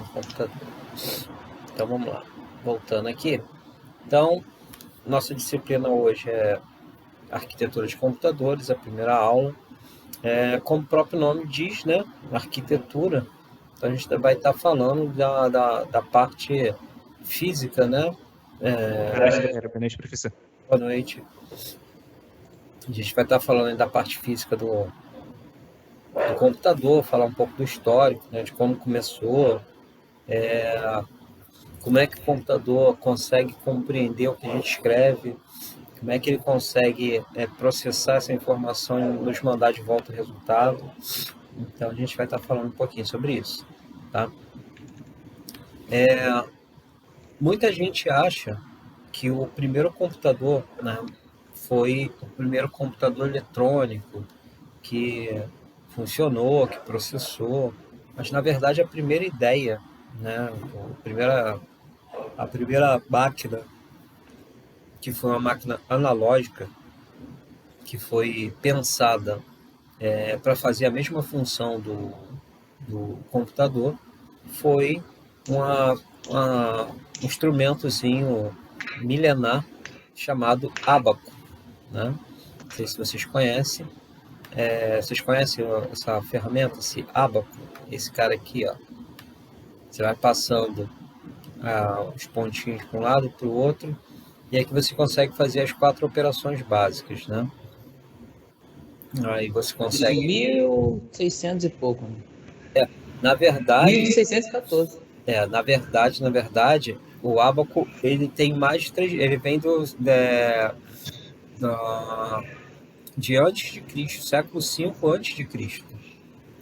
Computador. Então vamos lá, voltando aqui. Então, nossa disciplina hoje é arquitetura de computadores, a primeira aula. Como o próprio nome diz, né? Arquitetura. Então a gente vai estar falando da parte física, né? Boa noite, professor. Boa noite. A gente vai estar falando da parte física do computador, falar um pouco do histórico, né? De como começou, como é que o computador consegue compreender o que a gente escreve, como é que ele consegue processar essa informação e nos mandar de volta o resultado. Então a gente vai estar falando um pouquinho sobre isso. Tá? Muita gente acha que o primeiro computador, né, foi o primeiro computador eletrônico que funcionou, que processou, mas na verdade a primeira ideia, né, a primeira máquina, que foi uma máquina analógica, que foi pensada para fazer a mesma função do computador, foi um instrumentozinho milenar chamado ábaco, né? Não sei se vocês conhecem. Vocês conhecem essa ferramenta, esse ábaco? Esse cara aqui, ó. Você vai passando os pontinhos para um lado e para o outro, e aqui você consegue fazer as 4 operações básicas, né? Aí você De consegue. 1600 e pouco. Né? Na verdade, 1614. na verdade, o ábaco ele tem mais de 3, ele vem da- de antes de Cristo, século V antes de Cristo.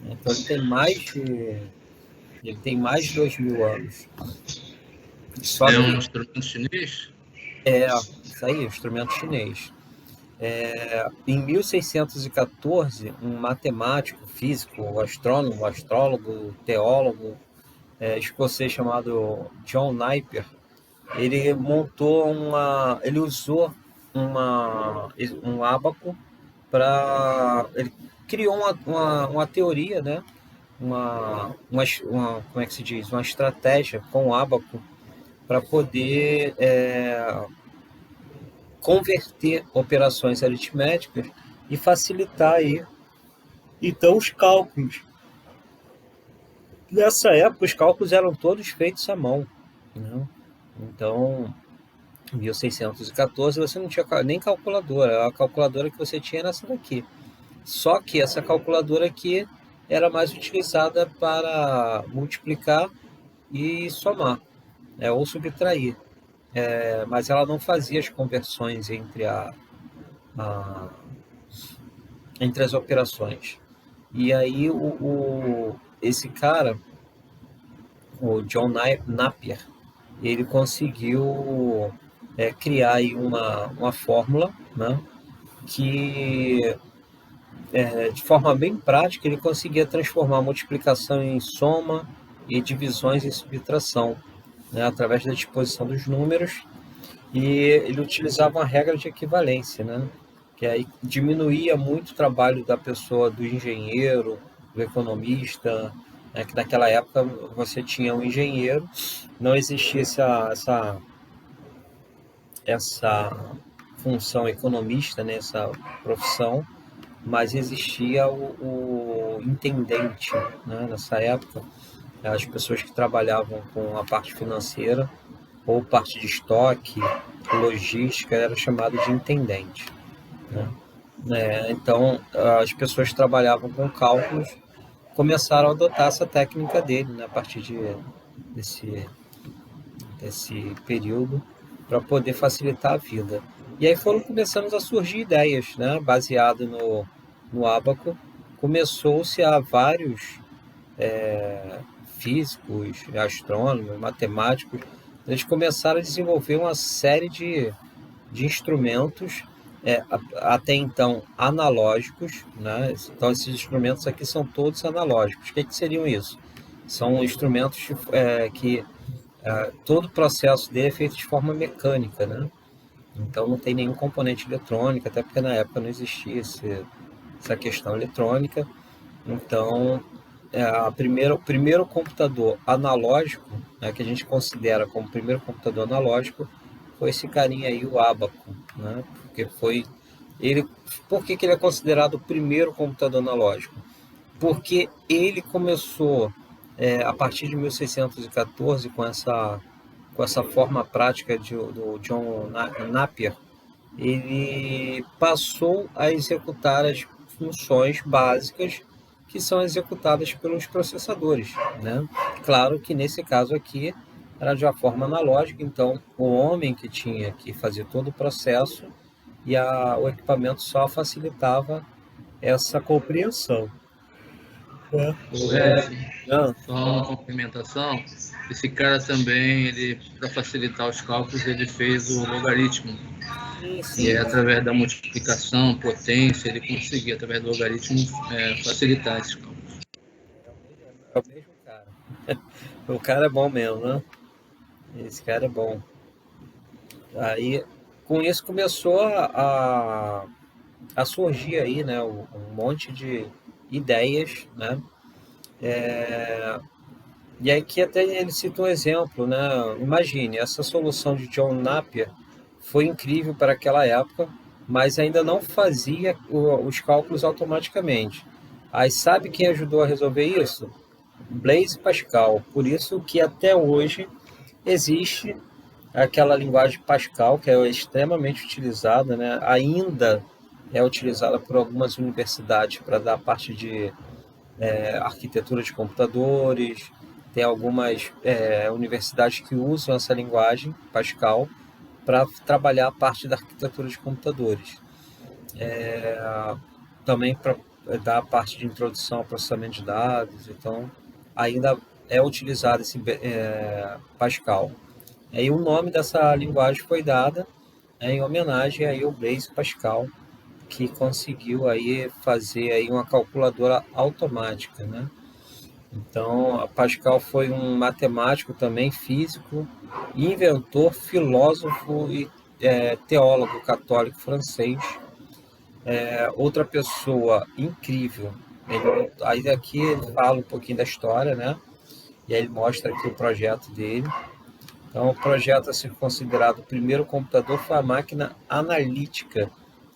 Então ele tem mais de 2000 anos. Só É que um instrumento chinês? isso aí, instrumento chinês. Em 1614, um matemático, físico, astrônomo, astrólogo, teólogo escocês chamado John Napier, ele usou um ábaco para, ele criou uma teoria, né? Como é que se diz? Uma estratégia com o ábaco para poder converter operações aritméticas e facilitar aí, então, os cálculos. Nessa época, os cálculos eram todos feitos à mão, né? Então, em 1614 você não tinha nem calculadora, a calculadora que você tinha era essa daqui. Só que essa calculadora aqui era mais utilizada para multiplicar e somar, ou subtrair. Mas ela não fazia as conversões a- entre as operações. E aí esse cara, o John Napier, ele conseguiu criar aí uma fórmula, né, que de forma bem prática ele conseguia transformar a multiplicação em soma e divisões em subtração, né, através da disposição dos números, e ele utilizava uma regra de equivalência, né, que aí diminuía muito o trabalho da pessoa, do engenheiro, do economista, né, que naquela época você tinha um engenheiro, não existia essa função economista, né, essa profissão, mas existia o intendente, né, nessa época, as pessoas que trabalhavam com a parte financeira ou parte de estoque, logística, era chamado de intendente, né? Então, as pessoas que trabalhavam com cálculos começaram a adotar essa técnica dele, né, a partir desse, desse período, para poder facilitar a vida. E aí foram começando a surgir ideias, né, baseado no ábaco. Começou-se a vários físicos, astrônomos, matemáticos, eles começaram a desenvolver uma série de instrumentos, até então analógicos, né? Então esses instrumentos aqui são todos analógicos. O que seriam isso? São instrumentos que todo o processo dele é feito de forma mecânica, né? Então não tem nenhum componente eletrônico, até porque na época não existia essa questão eletrônica. Então o primeiro computador analógico, né, que a gente considera como primeiro computador analógico, foi esse carinha aí, o Abaco, né? Porque foi ele, por que ele é considerado o primeiro computador analógico? Porque ele começou a partir de 1614 com essa forma prática do John Napier. Ele passou a executar as funções básicas que são executadas pelos processadores, né? Claro que nesse caso aqui era de uma forma analógica, então o homem que tinha que fazer todo o processo e o equipamento só facilitava essa compreensão. O Edson, Ah, só uma complementação. Esse cara também, ele, para facilitar os cálculos, ele fez o logaritmo. sim, E sim, através da multiplicação, potência, ele conseguia, através do logaritmo, facilitar esses cálculos. é o mesmo cara. O cara é bom mesmo, né? Esse cara é bom. Aí, com isso começou a surgir aí, né, um monte de ideias, né? E aí que até ele cita um exemplo, né? Imagine, essa solução de John Napier foi incrível para aquela época, mas ainda não fazia os cálculos automaticamente. Aí sabe quem ajudou a resolver isso? Blaise Pascal. Por isso que até hoje existe aquela linguagem Pascal, que é extremamente utilizada, né? Ainda é utilizada por algumas universidades para dar parte de arquitetura de computadores. Tem algumas universidades que usam essa linguagem Pascal para trabalhar a parte da arquitetura de computadores. Também para dar a parte de introdução ao processamento de dados. Então, ainda é utilizado esse Pascal. Aí o nome dessa linguagem foi dada em homenagem aí ao Blaise Pascal, que conseguiu aí fazer aí uma calculadora automática, né? Então, Pascal foi um matemático também, físico, inventor, filósofo e teólogo católico francês. Outra pessoa incrível. Aí aqui ele fala um pouquinho da história, né? E aí ele mostra aqui o projeto dele. Então, o projeto a ser considerado o primeiro computador foi a máquina analítica,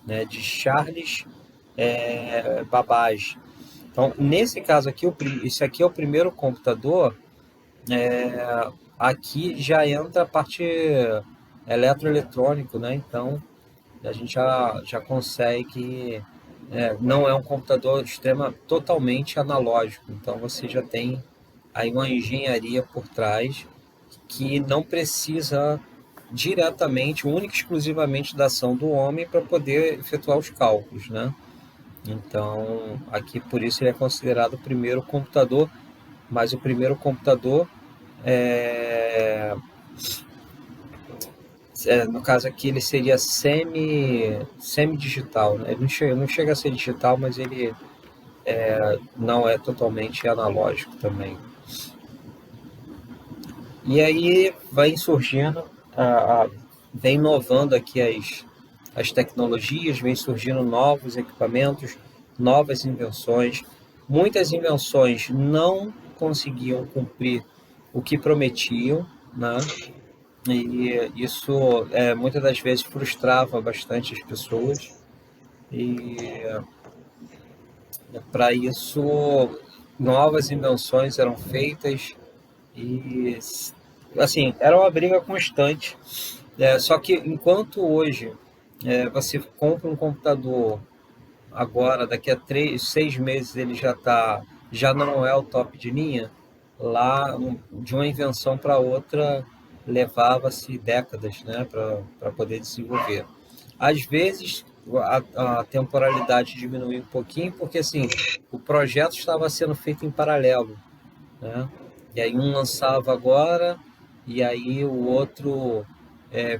né, de Charles Babbage. Então, nesse caso aqui, esse aqui é o primeiro computador. Aqui já entra a parte eletroeletrônico, né? Então, a gente já consegue. Não é um computador totalmente analógico. Então, você já tem aí uma engenharia por trás que não precisa diretamente, única e exclusivamente da ação do homem para poder efetuar os cálculos, né? Então, aqui por isso ele é considerado o primeiro computador, mas o primeiro computador no caso aqui ele seria semi-digital, né? Ele não chega a ser digital, mas ele não é totalmente analógico também. E aí vai surgindo, vem inovando aqui as tecnologias, vem surgindo novos equipamentos, novas invenções. Muitas invenções não conseguiam cumprir o que prometiam, né? E isso muitas das vezes frustrava bastante as pessoas. E para isso, novas invenções eram feitas e assim, era uma briga constante. Só que enquanto hoje você compra um computador, agora daqui a 6 meses ele já não é o top de linha, lá de uma invenção para outra levava-se décadas, né, para poder desenvolver. Às vezes a temporalidade diminuiu um pouquinho, porque assim, o projeto estava sendo feito em paralelo, né? E aí um lançava agora, e aí o outro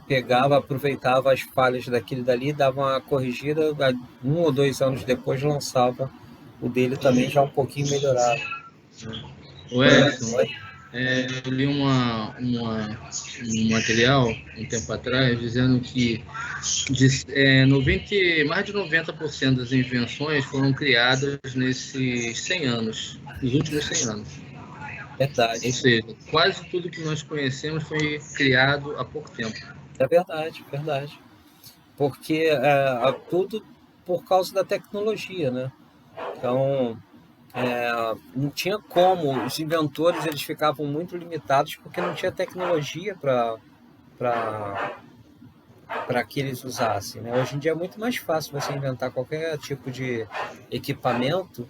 pegava, aproveitava as falhas daquele dali, dava uma corrigida, 1 ou 2 anos depois lançava o dele também já um pouquinho melhorado. O Edson, Eu li um material um tempo atrás dizendo que mais de 90% das invenções foram criadas nesses 100 anos, nos últimos 100 anos. Verdade. Ou seja, quase tudo que nós conhecemos foi criado há pouco tempo. É verdade, verdade. Porque tudo por causa da tecnologia, né? Então, não tinha como, os inventores eles ficavam muito limitados porque não tinha tecnologia para que eles usassem, né? Hoje em dia é muito mais fácil você inventar qualquer tipo de equipamento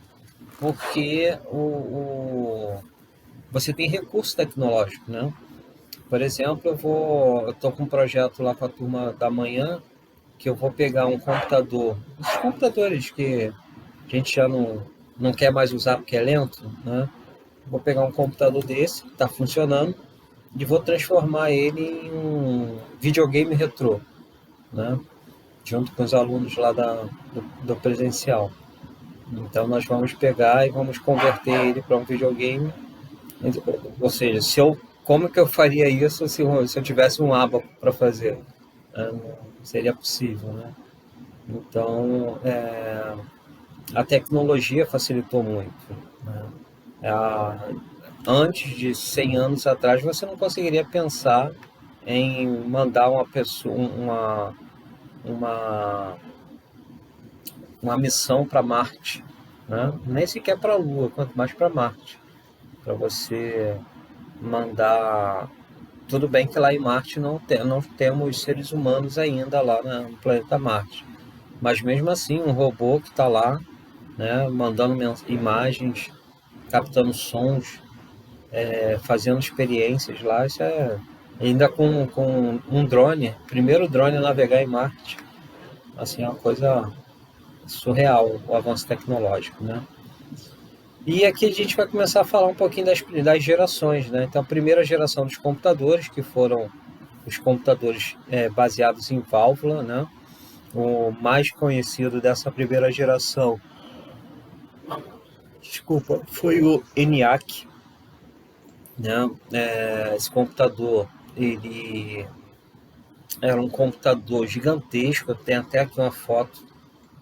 porque você tem recurso tecnológico, né? Por exemplo, eu estou com um projeto lá com a turma da manhã que eu vou pegar um computador, esses computadores que a gente já não quer mais usar porque é lento, né? Vou pegar um computador desse, que está funcionando, e vou transformar ele em um videogame retrô, né? Junto com os alunos lá do presencial. Então nós vamos pegar e vamos converter ele para um videogame. Ou seja, como que eu faria isso se eu tivesse um abaco para fazer? Não seria possível, né? Então, a tecnologia facilitou muito, né? Antes de 100 anos atrás, você não conseguiria pensar em mandar uma pessoa, uma, uma missão para Marte, né? Nem sequer para a Lua, quanto mais para Marte. Para você mandar. Tudo bem que lá em Marte não temos seres humanos ainda lá no planeta Marte. Mas mesmo assim, um robô que está lá, né, mandando imagens, captando sons, fazendo experiências lá, isso ainda com um drone, primeiro drone a navegar em Marte. Assim, é uma coisa surreal o avanço tecnológico, né? E aqui a gente vai começar a falar um pouquinho das gerações, né? Então, a primeira geração dos computadores, que foram os computadores baseados em válvula, né? O mais conhecido dessa primeira geração, desculpa, foi o ENIAC, né? Esse computador, ele era um computador gigantesco. Eu tenho até aqui uma foto,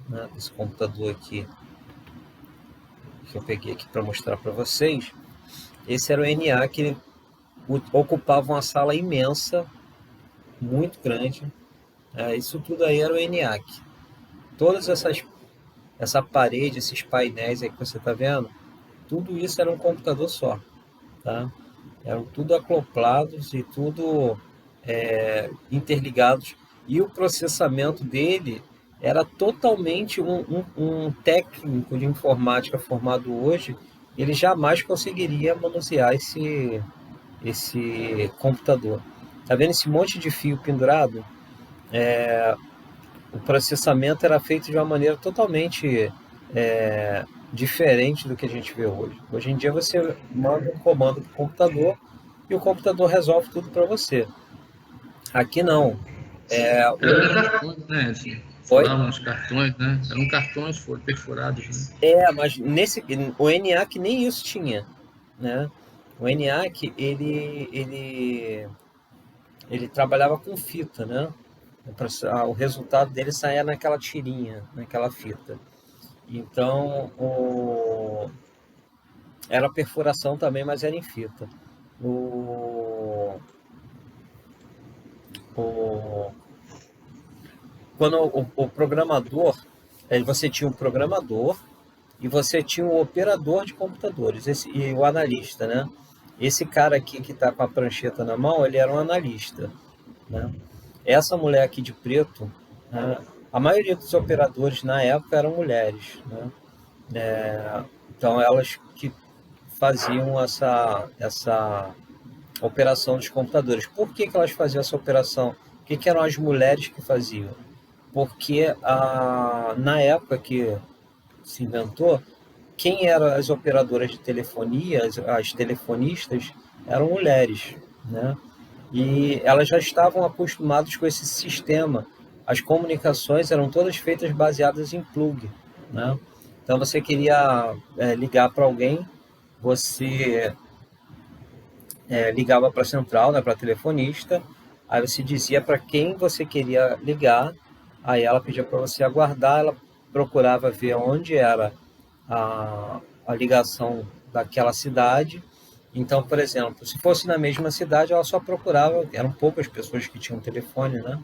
né, desse computador aqui que eu peguei aqui para mostrar para vocês. Esse era o ENIAC, ele ocupava uma sala imensa, muito grande. Isso tudo aí era o ENIAC. Todas essa parede, esses painéis aí que você está vendo, tudo isso era um computador só, tá? Eram tudo acoplados e tudo interligados. E o processamento dele era totalmente um técnico de informática formado hoje, ele jamais conseguiria manusear esse computador. Tá vendo esse monte de fio pendurado? O processamento era feito de uma maneira totalmente diferente do que a gente vê hoje. Hoje em dia você manda um comando para o computador e o computador resolve tudo para você. Aqui não. Eram cartões, né? Assim, furavam os cartões, né? Eram cartões perfurados, né? Mas o ENIAC nem isso tinha, né? O ENIAC, ele trabalhava com fita, né? O resultado dele saía naquela tirinha, naquela fita. Então, era perfuração também, mas era em fita. Quando o programador, você tinha um programador e você tinha um operador de computadores e o analista, né? Esse cara aqui que está com a prancheta na mão, ele era um analista, né? Essa mulher aqui de preto, né? A maioria dos operadores na época eram mulheres, né? Então elas que faziam essa operação dos computadores. Por que elas faziam essa operação? O que eram as mulheres que faziam? Porque na época que se inventou, quem eram as operadoras de telefonia, as telefonistas, eram mulheres, né? E elas já estavam acostumadas com esse sistema. As comunicações eram todas feitas baseadas em plug, né? Então você queria ligar para alguém, você ligava para a central, né, para a telefonista, aí você dizia para quem você queria ligar, aí ela pedia para você aguardar, ela procurava ver onde era a ligação daquela cidade. Então, por exemplo, se fosse na mesma cidade, ela só procurava, eram poucas pessoas que tinham telefone, né?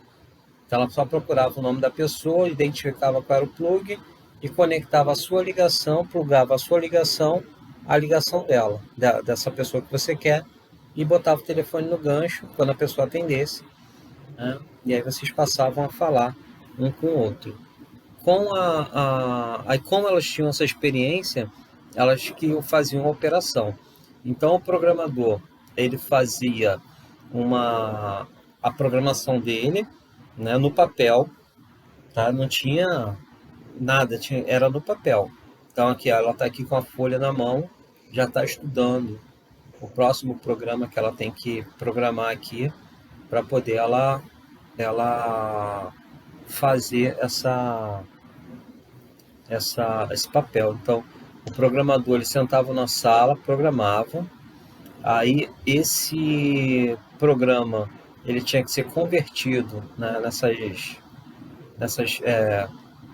Então ela só procurava o nome da pessoa, identificava qual era o plug e conectava a sua ligação, plugava a sua ligação à ligação dela, dessa pessoa que você quer, e botava o telefone no gancho quando a pessoa atendesse, né? E aí vocês passavam a falar um com o outro. Aí como elas tinham essa experiência, elas que faziam a operação. Então o programador, ele fazia a programação dele, né, no papel, tá? Não tinha nada, era no papel. Então aqui ela está aqui com a folha na mão, já está estudando o próximo programa que ela tem que programar aqui para poder ela fazer esse papel. Então o programador, ele sentava na sala, programava, aí esse programa ele tinha que ser convertido, né,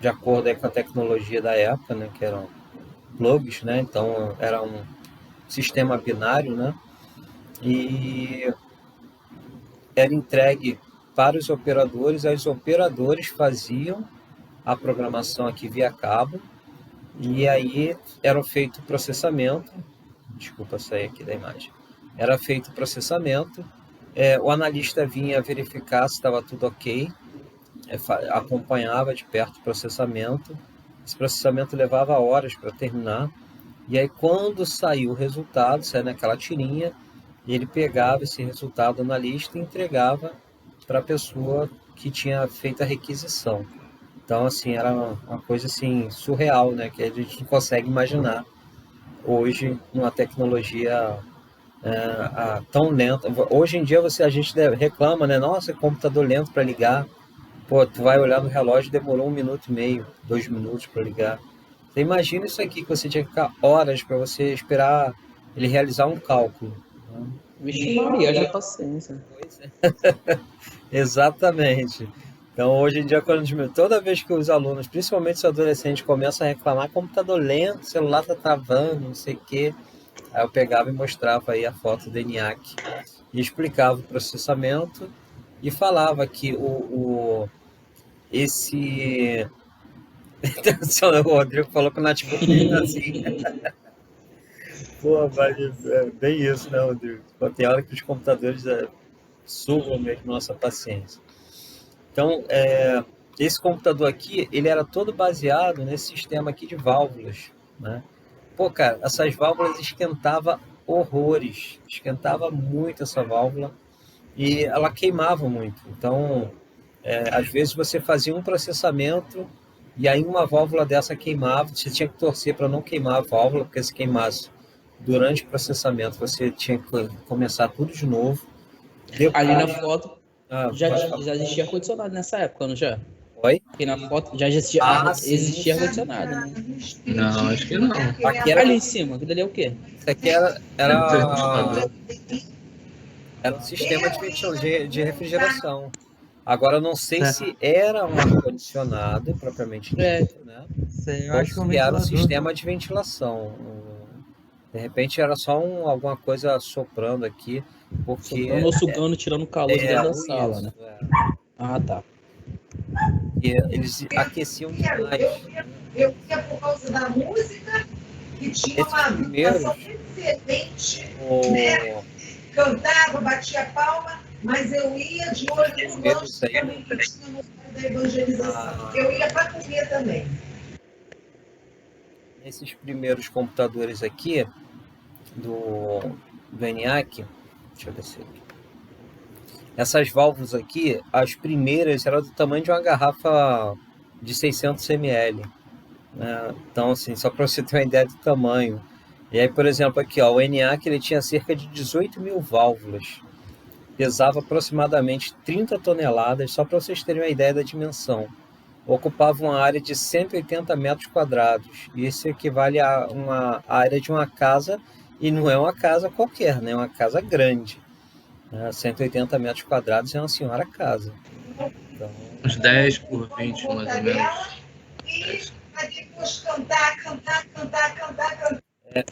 de acordo aí com a tecnologia da época, né, que eram plugs, né, então era um sistema binário, né, e era entregue para os operadores, aí os operadores faziam a programação aqui via cabo, e aí era feito o processamento, desculpa sair aqui da imagem, era feito o processamento, o analista vinha verificar se estava tudo ok, acompanhava de perto o processamento, esse processamento levava horas para terminar, e aí quando saiu o resultado, saiu naquela tirinha, ele pegava esse resultado do analista e entregava para a pessoa que tinha feito a requisição. Então, assim, era uma coisa assim, surreal, né? Que a gente não consegue imaginar hoje numa tecnologia tão lenta. Hoje em dia a gente reclama, né? Nossa, computador lento para ligar. Pô, tu vai olhar no relógio, demorou 1 minuto e meio, 2 minutos para ligar. Você imagina isso aqui, que você tinha que ficar horas para você esperar ele realizar um cálculo. Vixe Maria, haja paciência. Pois é. Exatamente. Então, hoje em dia, toda vez que os alunos, principalmente os adolescentes, começam a reclamar, computador lento, celular tá travando, não sei o quê, aí eu pegava e mostrava aí a foto do ENIAC e explicava o processamento e falava que esse... O Rodrigo falou que o notebook tá assim. Pô, mas é bem isso, né, Rodrigo? Tem hora que os computadores sugam mesmo nossa paciência. Então, esse computador aqui, ele era todo baseado nesse sistema aqui de válvulas, né? Pô, cara, essas válvulas esquentavam horrores, esquentava muito essa válvula e ela queimava muito. Então, às vezes você fazia um processamento e aí uma válvula dessa queimava, você tinha que torcer para não queimar a válvula, porque se queimasse durante o processamento, você tinha que começar tudo de novo. Depois... Ali na foto já pode existia ar-condicionado nessa época, não já? Oi? Aqui na foto já existia ar-condicionado, né? Não, acho que não. Aqui era... Ali em cima, aquilo ali é o quê? Isso aqui era um sistema de refrigeração. Agora, eu não sei se era um ar-condicionado, propriamente dito, né? Eu acho que ou se era um sistema de ventilação. De repente, era só alguma coisa soprando aqui, porque... Soprando ou sugando, tirando calor de dentro da sala, né? Ah, tá. E eles aqueciam demais. Eu ia por causa da música, que tinha uma vibração excelente, né? Cantava, batia palma, mas eu ia de olho no lanche também, que tinha no da evangelização. Eu ia para comer também. Esses primeiros computadores aqui, do ENIAC, deixa eu ver se aqui. Essas válvulas aqui, as primeiras eram do tamanho de uma garrafa de 600 ml. Né? Então, assim, só para você ter uma ideia do tamanho. E aí, por exemplo, aqui, ó, o ENIAC, ele tinha cerca de 18 mil válvulas. Pesava aproximadamente 30 toneladas, só para vocês terem uma ideia da dimensão. Ocupava uma área de 180 metros quadrados. E isso equivale a uma área de uma casa E não é uma casa qualquer, né? É uma casa grande. 180 metros quadrados é uma senhora casa. Então, uns 10 por 20, mais ou menos. E depois cantar.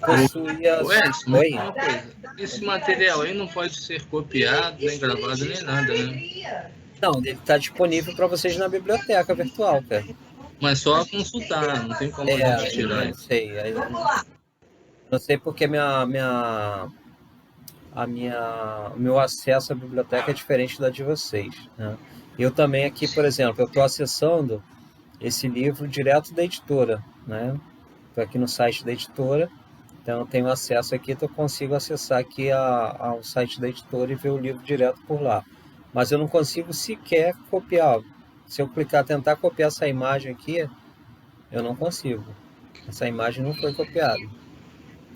possuía... Edson, Oi? uma coisa. Esse material aí não pode ser copiado, nem gravado, nem nada, né? Não, ele está disponível para vocês na biblioteca virtual, cara. Mas só consultar, não tem como a gente tirar não isso. sei. Não sei porque o meu acesso à biblioteca é diferente da de vocês, né? Eu também aqui, por exemplo, eu estou acessando esse livro direto da editora, né? Estou aqui no site da editora, então eu tenho acesso aqui, então eu consigo acessar aqui ao site da editora e ver o livro direto por lá. Mas eu não consigo sequer copiar. Se eu tentar copiar essa imagem aqui, eu não consigo. Essa imagem não foi copiada.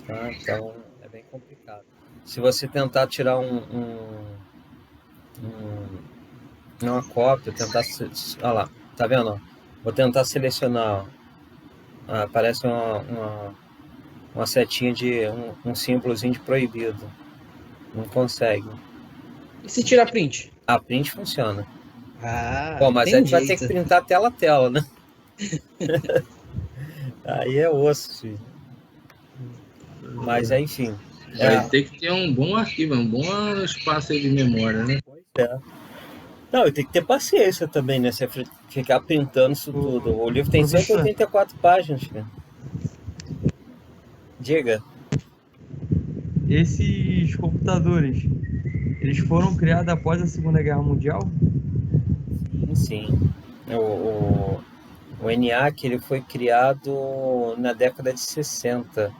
Tá? Então é bem complicado. Se você tentar tirar uma cópia, tentar... Olha lá, tá vendo? Vou tentar selecionar. Aparece uma setinha de um símbolozinho de proibido. Não consegue. E se tirar print? A print funciona. Pô, mas aí a gente vai ter que printar tela a tela, né? Aí é osso, filho. Mas enfim. Vai ter que ter um bom arquivo, um bom espaço aí de memória, né? Pois é. Não, tem que ter paciência também, né? Você ficar printando isso tudo. O livro tem 184 páginas, cara. Diga. Esses computadores, eles foram criados após a Segunda Guerra Mundial? Sim. O ENIAC ele foi criado na década de 60,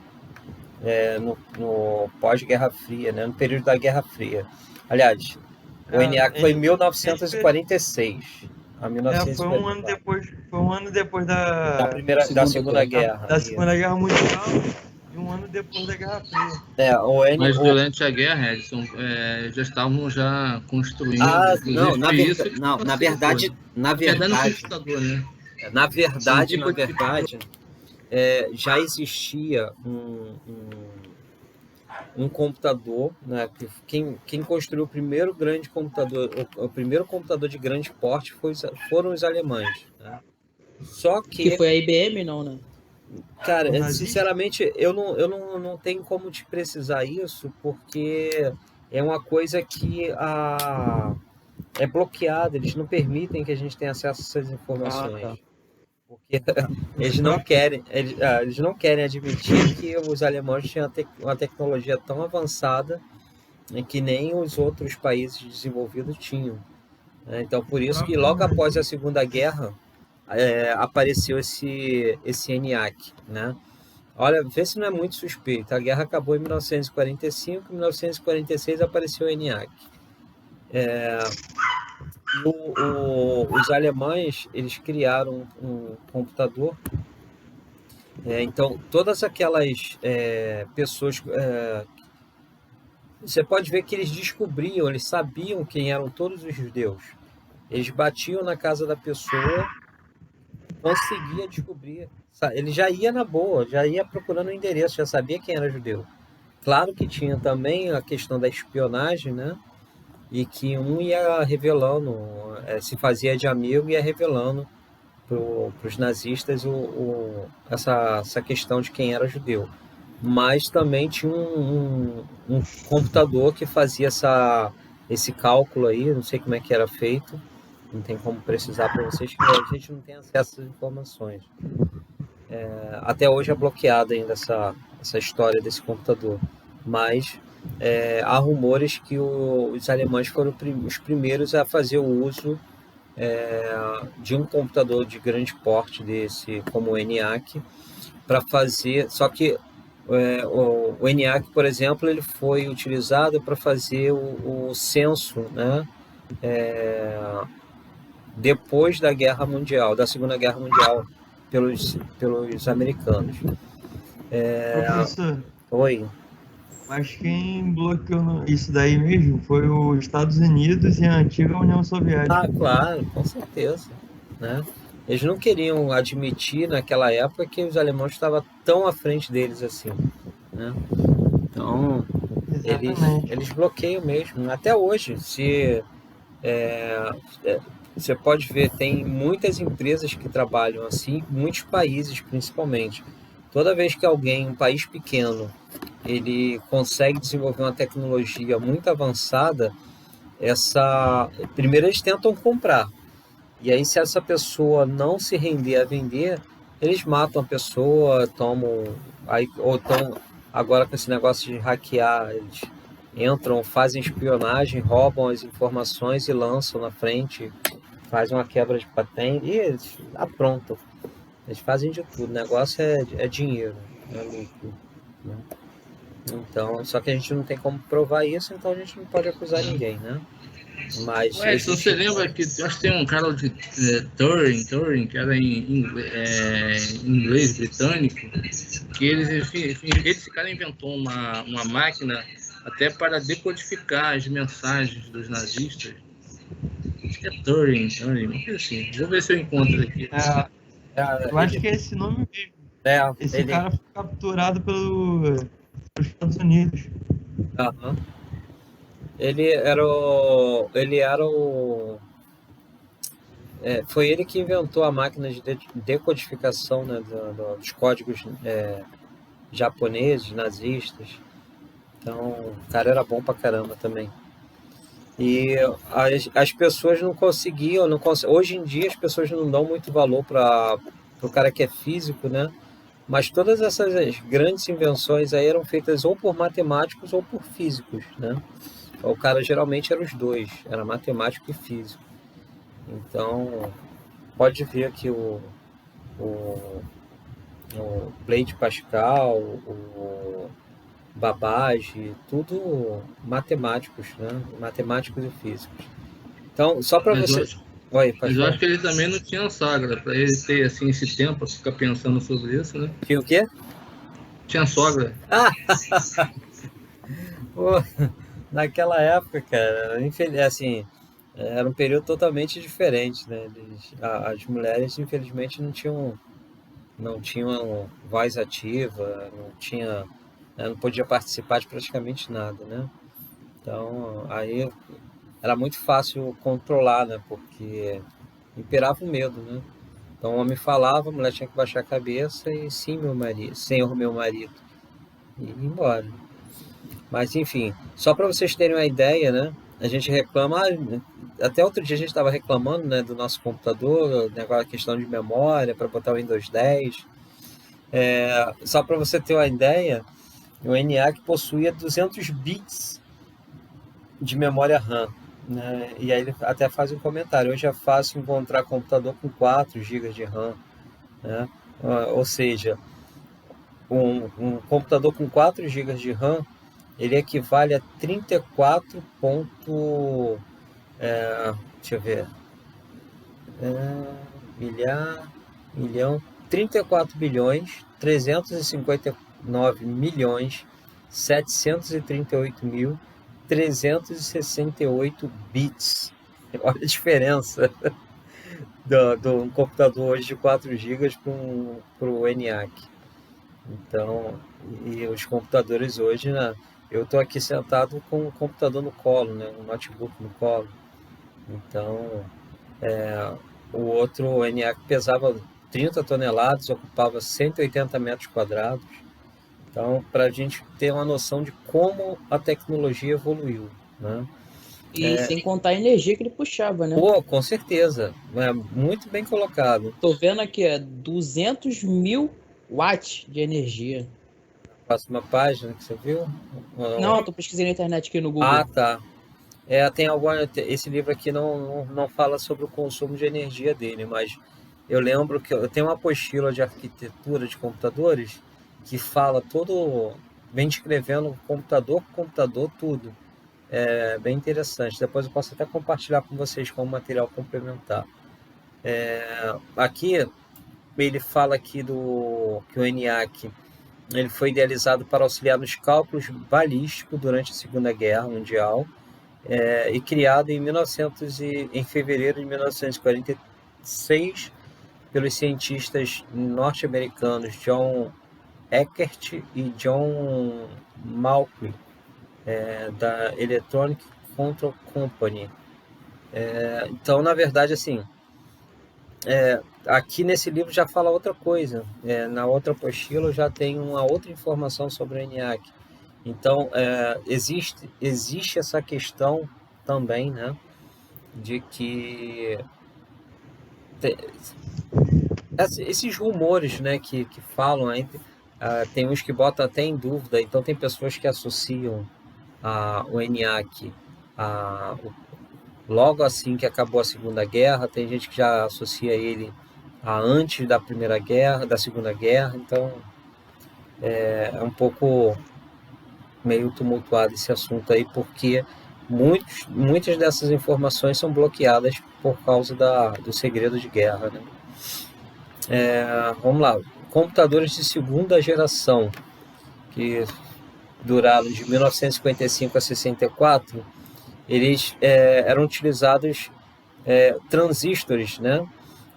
no pós-Guerra Fria, né? No período da Guerra Fria. Aliás, o ENIAC foi em 1946 a 1944. Foi um ano depois da Segunda Guerra. Da Segunda Guerra Mundial e um ano depois da Guerra Fria. Mas durante a guerra, Edson, já estavam construindo. Na verdade, já existia um computador, né? Quem construiu o primeiro grande computador, o primeiro computador de grande porte foram os alemães, né? Só que foi a IBM, não, né? Cara, sinceramente, eu não tenho como te precisar isso, porque é uma coisa que é bloqueada, eles não permitem que a gente tenha acesso a essas informações. Tá. Porque eles não querem admitir que os alemães tinham uma tecnologia tão avançada, né, que nem os outros países desenvolvidos tinham. Então, por isso que logo após a Segunda Guerra, apareceu esse ENIAC, né? Olha, vê se não é muito suspeito. A guerra acabou em 1945, em 1946 apareceu o ENIAC. Os alemães, eles criaram um computador. Então, todas aquelas pessoas... você pode ver que eles descobriam, eles sabiam quem eram todos os judeus. Eles batiam na casa da pessoa, conseguia descobrir. Ele já ia na boa, já ia procurando o endereço, já sabia quem era judeu. Claro que tinha também a questão da espionagem, né? E que um ia revelando, se fazia de amigo e ia revelando para os nazistas essa questão de quem era judeu. Mas também tinha um computador que fazia esse cálculo aí, não sei como é que era feito, não tem como precisar para vocês, que a gente não tem acesso às informações. Até hoje é bloqueada ainda essa história desse computador, mas há rumores que os alemães foram os primeiros a fazer o uso de um computador de grande porte desse, como o ENIAC, para fazer, só que o ENIAC, por exemplo, ele foi utilizado para fazer o censo, né? Depois da Guerra Mundial, da Segunda Guerra Mundial, pelos americanos. Professor, Oi. mas quem bloqueou isso daí mesmo foi os Estados Unidos e a antiga União Soviética. Claro, com certeza, né? Eles não queriam admitir naquela época que os alemães estavam tão à frente deles assim, né? Então, Exatamente. eles bloqueiam mesmo. Até hoje, você pode ver, tem muitas empresas que trabalham assim, muitos países principalmente. Toda vez que alguém, um país pequeno, ele consegue desenvolver uma tecnologia muito avançada, primeiro eles tentam comprar. E aí, se essa pessoa não se render a vender, eles matam a pessoa, agora com esse negócio de hackear, eles entram, fazem espionagem, roubam as informações e lançam na frente, fazem uma quebra de patente e eles aprontam. Eles fazem de tudo. O negócio é dinheiro, é lucro, né? Então, só que a gente não tem como provar isso, então a gente não pode acusar ninguém, né? Mas você lembra que eu acho que tem um cara de Turing, que era em inglês britânico, que esse cara inventou uma máquina até para decodificar as mensagens dos nazistas. Acho que é Turing, uma coisa assim. Vou ver se eu encontro aqui. Eu acho que é esse nome mesmo. Esse cara foi capturado pelos Estados Unidos. Uhum. Ele era o foi ele que inventou a máquina de decodificação, né, dos códigos japoneses, nazistas. Então, o cara era bom pra caramba também. E as pessoas não conseguiam, hoje em dia as pessoas não dão muito valor para o cara que é físico, né? Mas todas essas grandes invenções aí eram feitas ou por matemáticos ou por físicos, né? O cara geralmente era os dois, era matemático e físico. Então, pode ver que o Blaise Pascal, o Babbage, tudo matemáticos, né? Matemáticos e físicos. Então, só para você... Mas eu acho que ele também não tinha sogra, para ele ter assim, esse tempo para ficar pensando sobre isso, né? Tinha o quê? Tinha sogra. Pô, naquela época, cara, assim, era um período totalmente diferente, né? As mulheres, infelizmente, não tinham voz ativa, não podia participar de praticamente nada, né? Então, aí era muito fácil controlar, né? Porque imperava o medo, né? Então o homem falava, a mulher tinha que baixar a cabeça e sim, meu marido, senhor meu marido, e ir embora. Mas enfim, só para vocês terem uma ideia, né? A gente reclama, até outro dia a gente estava reclamando, né, do nosso computador, negócio, a questão de memória para botar o Windows 10. Só para você ter uma ideia, o ENIAC possuía 200 bits de memória RAM, né? E aí ele até faz um comentário: hoje é fácil encontrar computador com 4 GB de RAM, né? Ou seja, um computador com 4 GB de RAM, ele equivale a 34 deixa eu ver, milhão, 34 bilhões, 359 milhões, 738 mil, 368 bits. Olha a diferença do computador hoje de 4 GB para o ENIAC. Então, e os computadores hoje, né? Eu estou aqui sentado com um computador no colo, né? Um notebook no colo. Então, o outro ENIAC pesava 30 toneladas, ocupava 180 metros quadrados. Então, para a gente ter uma noção de como a tecnologia evoluiu, né? E sem contar a energia que ele puxava, né? Pô, com certeza. Muito bem colocado. Tô vendo aqui, 200 mil watts de energia. Próxima página que você viu? Não, tô pesquisando na internet aqui no Google. Ah, tá. Tem esse livro aqui não fala sobre o consumo de energia dele, mas eu lembro que eu tenho uma apostila de arquitetura de computadores que fala vem descrevendo computador por computador, tudo. É bem interessante. Depois eu posso até compartilhar com vocês como material complementar. Aqui ele fala aqui que o ENIAC ele foi idealizado para auxiliar nos cálculos balísticos durante a Segunda Guerra Mundial, e criado em fevereiro de 1946 pelos cientistas norte-americanos John Eckert e John Malkley, da Electronic Control Company. Então, na verdade, assim, aqui nesse livro já fala outra coisa. Na outra apostila já tem uma outra informação sobre o ENIAC. Então, existe essa questão também, né, de que esses rumores, né, que falam, tem uns que botam até em dúvida. Então, tem pessoas que associam o ENIAC logo assim que acabou a Segunda Guerra. Tem gente que já associa ele a antes da Primeira Guerra, da Segunda Guerra. Então, é um pouco meio tumultuado esse assunto aí, porque muitas dessas informações são bloqueadas por causa do segredo de guerra, né? Vamos lá. Computadores de segunda geração, que duraram de 1955 a 64, eles eram utilizados transistores, né?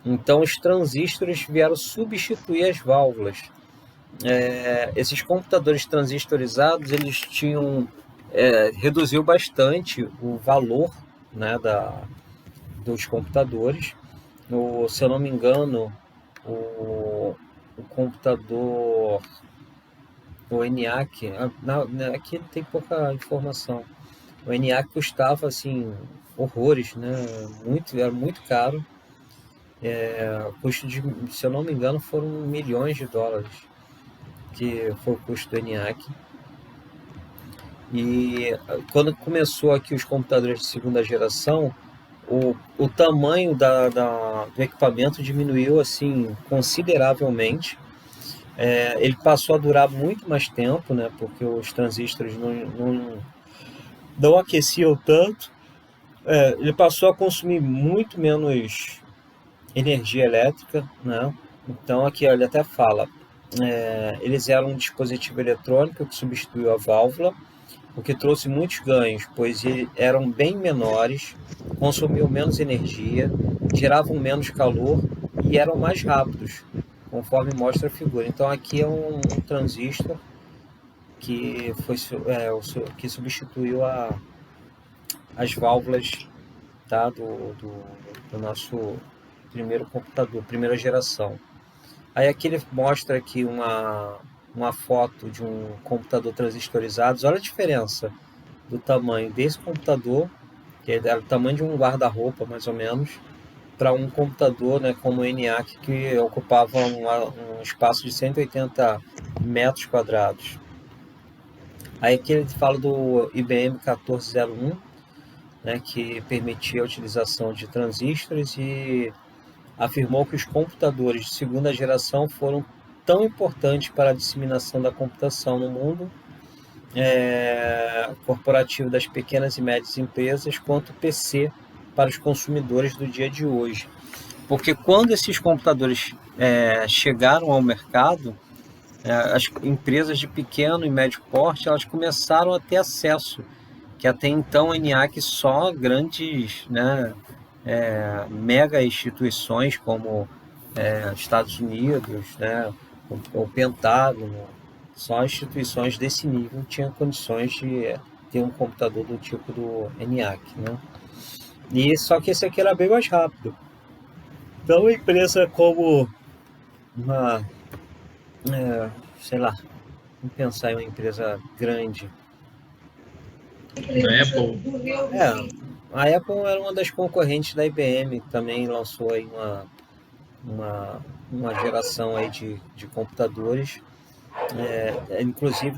Então, os transistores vieram substituir as válvulas. Esses computadores transistorizados, eles tinham reduziu bastante o valor, né, dos computadores. Se eu não me engano, o computador, o ENIAC, aqui tem pouca informação. O ENIAC custava assim horrores, né? Era muito caro. Custo de, se eu não me engano, foram milhões de dólares, que foi o custo do ENIAC. E quando começou aqui os computadores de segunda geração, o tamanho do equipamento diminuiu assim consideravelmente. Ele passou a durar muito mais tempo, né, porque os transistores não aqueciam tanto. Ele passou a consumir muito menos energia elétrica, né? Então aqui ele até fala, eles eram um dispositivo eletrônico que substituiu a válvula, o que trouxe muitos ganhos, pois eram bem menores, consumiam menos energia, geravam menos calor e eram mais rápidos, conforme mostra a figura. Então aqui é um transistor que que substituiu as válvulas, tá, do nosso primeiro computador, primeira geração. Aí aqui ele mostra aqui uma foto de um computador transistorizado. Olha a diferença do tamanho desse computador, que era o tamanho de um guarda-roupa mais ou menos, para um computador, né, como o ENIAC, que ocupava um espaço de 180 metros quadrados. Aí aqui ele fala do IBM 1401, né, que permitia a utilização de transistores, e afirmou que os computadores de segunda geração foram tão importantes para a disseminação da computação no mundo corporativo das pequenas e médias empresas, quanto o PC para os consumidores do dia de hoje. Porque quando esses computadores chegaram ao mercado, as empresas de pequeno e médio porte, elas começaram a ter acesso, que até então o ENIAC só grandes, né, mega instituições como Estados Unidos, né, o Pentágono, só instituições desse nível tinham condições de ter um computador do tipo do ENIAC, né? E só que esse aqui era bem mais rápido. Então, uma empresa como sei lá, vamos pensar em uma empresa grande. A Apple era uma das concorrentes da IBM, que também lançou aí uma geração aí de computadores, inclusive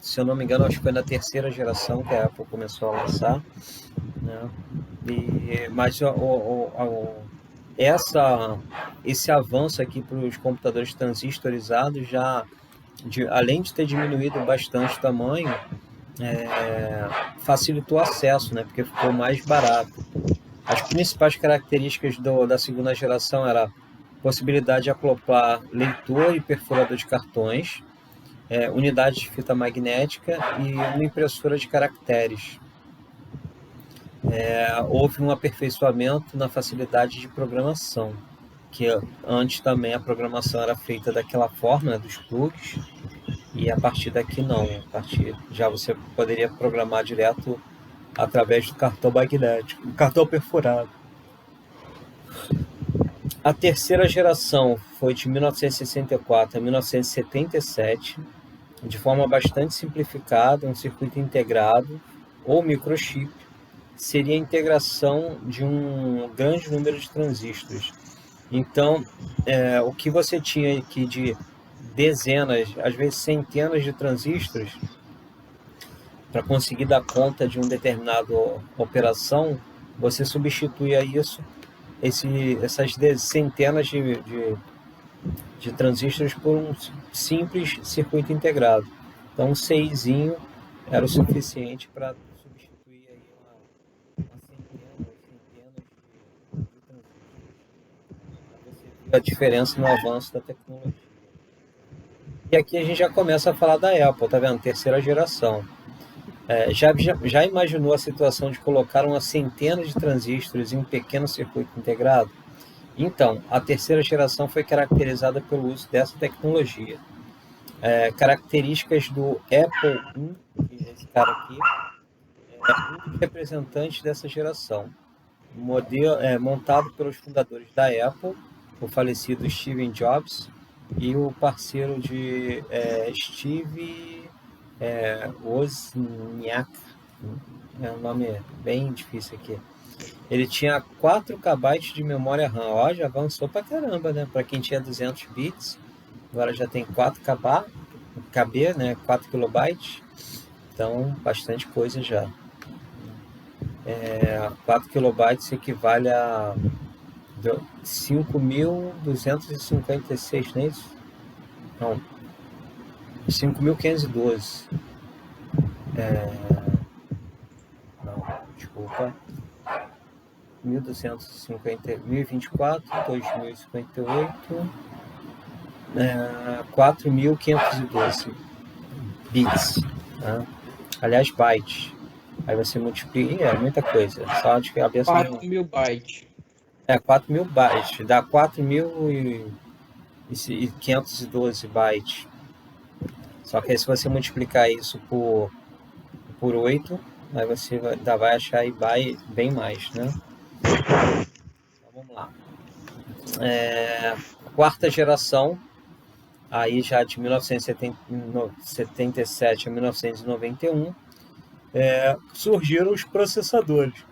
se eu não me engano, acho que foi na terceira geração que a Apple começou a lançar, né? Mas esse avanço aqui para os computadores transistorizados além de ter diminuído bastante o tamanho, facilitou o acesso, né? Porque ficou mais barato. As principais características da segunda geração era a possibilidade de acoplar leitor e perfurador de cartões, unidade de fita magnética e uma impressora de caracteres. Houve um aperfeiçoamento na facilidade de programação, que antes também a programação era feita daquela forma, né, dos plugs, e a partir daqui não. A partir já você poderia programar direto através do cartão magnético, cartão perfurado. A terceira geração foi de 1964 a 1977, de forma bastante simplificada, um circuito integrado ou microchip. Seria a integração de um grande número de transistores. Então, o que você tinha aqui de dezenas, às vezes centenas de transistores, para conseguir dar conta de uma determinada operação, você substituía essas centenas de transistores por um simples circuito integrado. Então, um CIzinho era o suficiente para substituir aí uma centenas de transistores. Você vê a diferença no avanço da tecnologia. E aqui a gente já começa a falar da Apple, tá vendo? Terceira geração. Já imaginou a situação de colocar uma centena de transistores em um pequeno circuito integrado? Então, a terceira geração foi caracterizada pelo uso dessa tecnologia. Características do Apple I, esse cara aqui, um dos representantes dessa geração. Montado pelos fundadores da Apple, o falecido Steve Jobs, e o parceiro de Steve Wozniak, é um nome bem difícil aqui. Ele tinha 4 KB de memória RAM, ó, já avançou pra caramba, né? Para quem tinha 200 bits, agora já tem 4 KB, né? 4 KB, então bastante coisa já. 4 KB equivale a 5.256, não é isso? Não, 5.512. Não, desculpa. 1024, 2058, 4.512 bits. Tá? Aliás, bytes. Aí você multiplica, muita coisa. Só de cabeça. 4.000 bytes. 4.000 bytes. Dá 4.512 bytes. Só que aí se você multiplicar isso por 8, aí você vai achar aí bem mais, né? Então vamos lá. Quarta geração, aí já de 1977 a 1991, surgiram os processadores.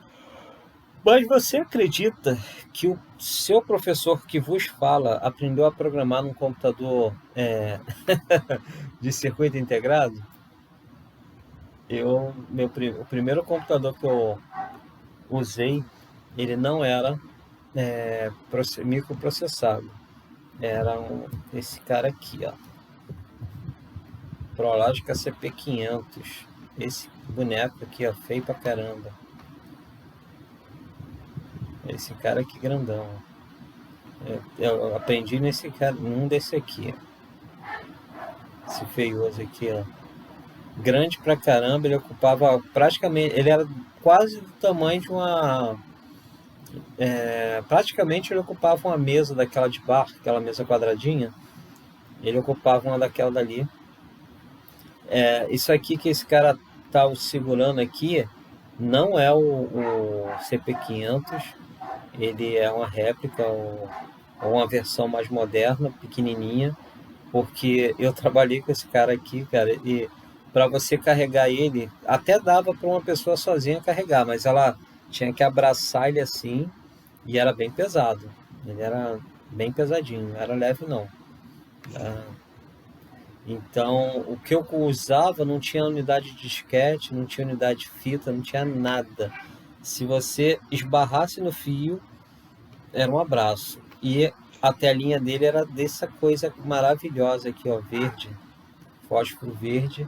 Mas você acredita que o seu professor que vos fala aprendeu a programar num computador de circuito integrado? O primeiro computador que eu usei, ele não era microprocessado. Era esse cara aqui, ó. Prologica CP500. Esse boneco aqui, ó, feio pra caramba. Esse cara aqui grandão. Eu aprendi num desse aqui, ó. Esse feioso aqui, ó. Grande pra caramba, ele ocupava praticamente, ele era quase do tamanho de uma... praticamente ele ocupava uma mesa daquela de bar, aquela mesa quadradinha. Ele ocupava uma daquela dali. Isso aqui que esse cara tá segurando aqui não é o CP500, ele é uma réplica ou uma versão mais moderna, pequenininha, porque eu trabalhei com esse cara aqui, cara, e para você carregar ele, até dava para uma pessoa sozinha carregar, mas ela tinha que abraçar ele assim, e era bem pesado. Ele era bem pesadinho, não era leve não. Então, o que eu usava não tinha unidade de disquete, não tinha unidade de fita, não tinha nada. Se você esbarrasse no fio, era um abraço. E a telinha dele era dessa coisa maravilhosa aqui, ó, verde, fósforo verde,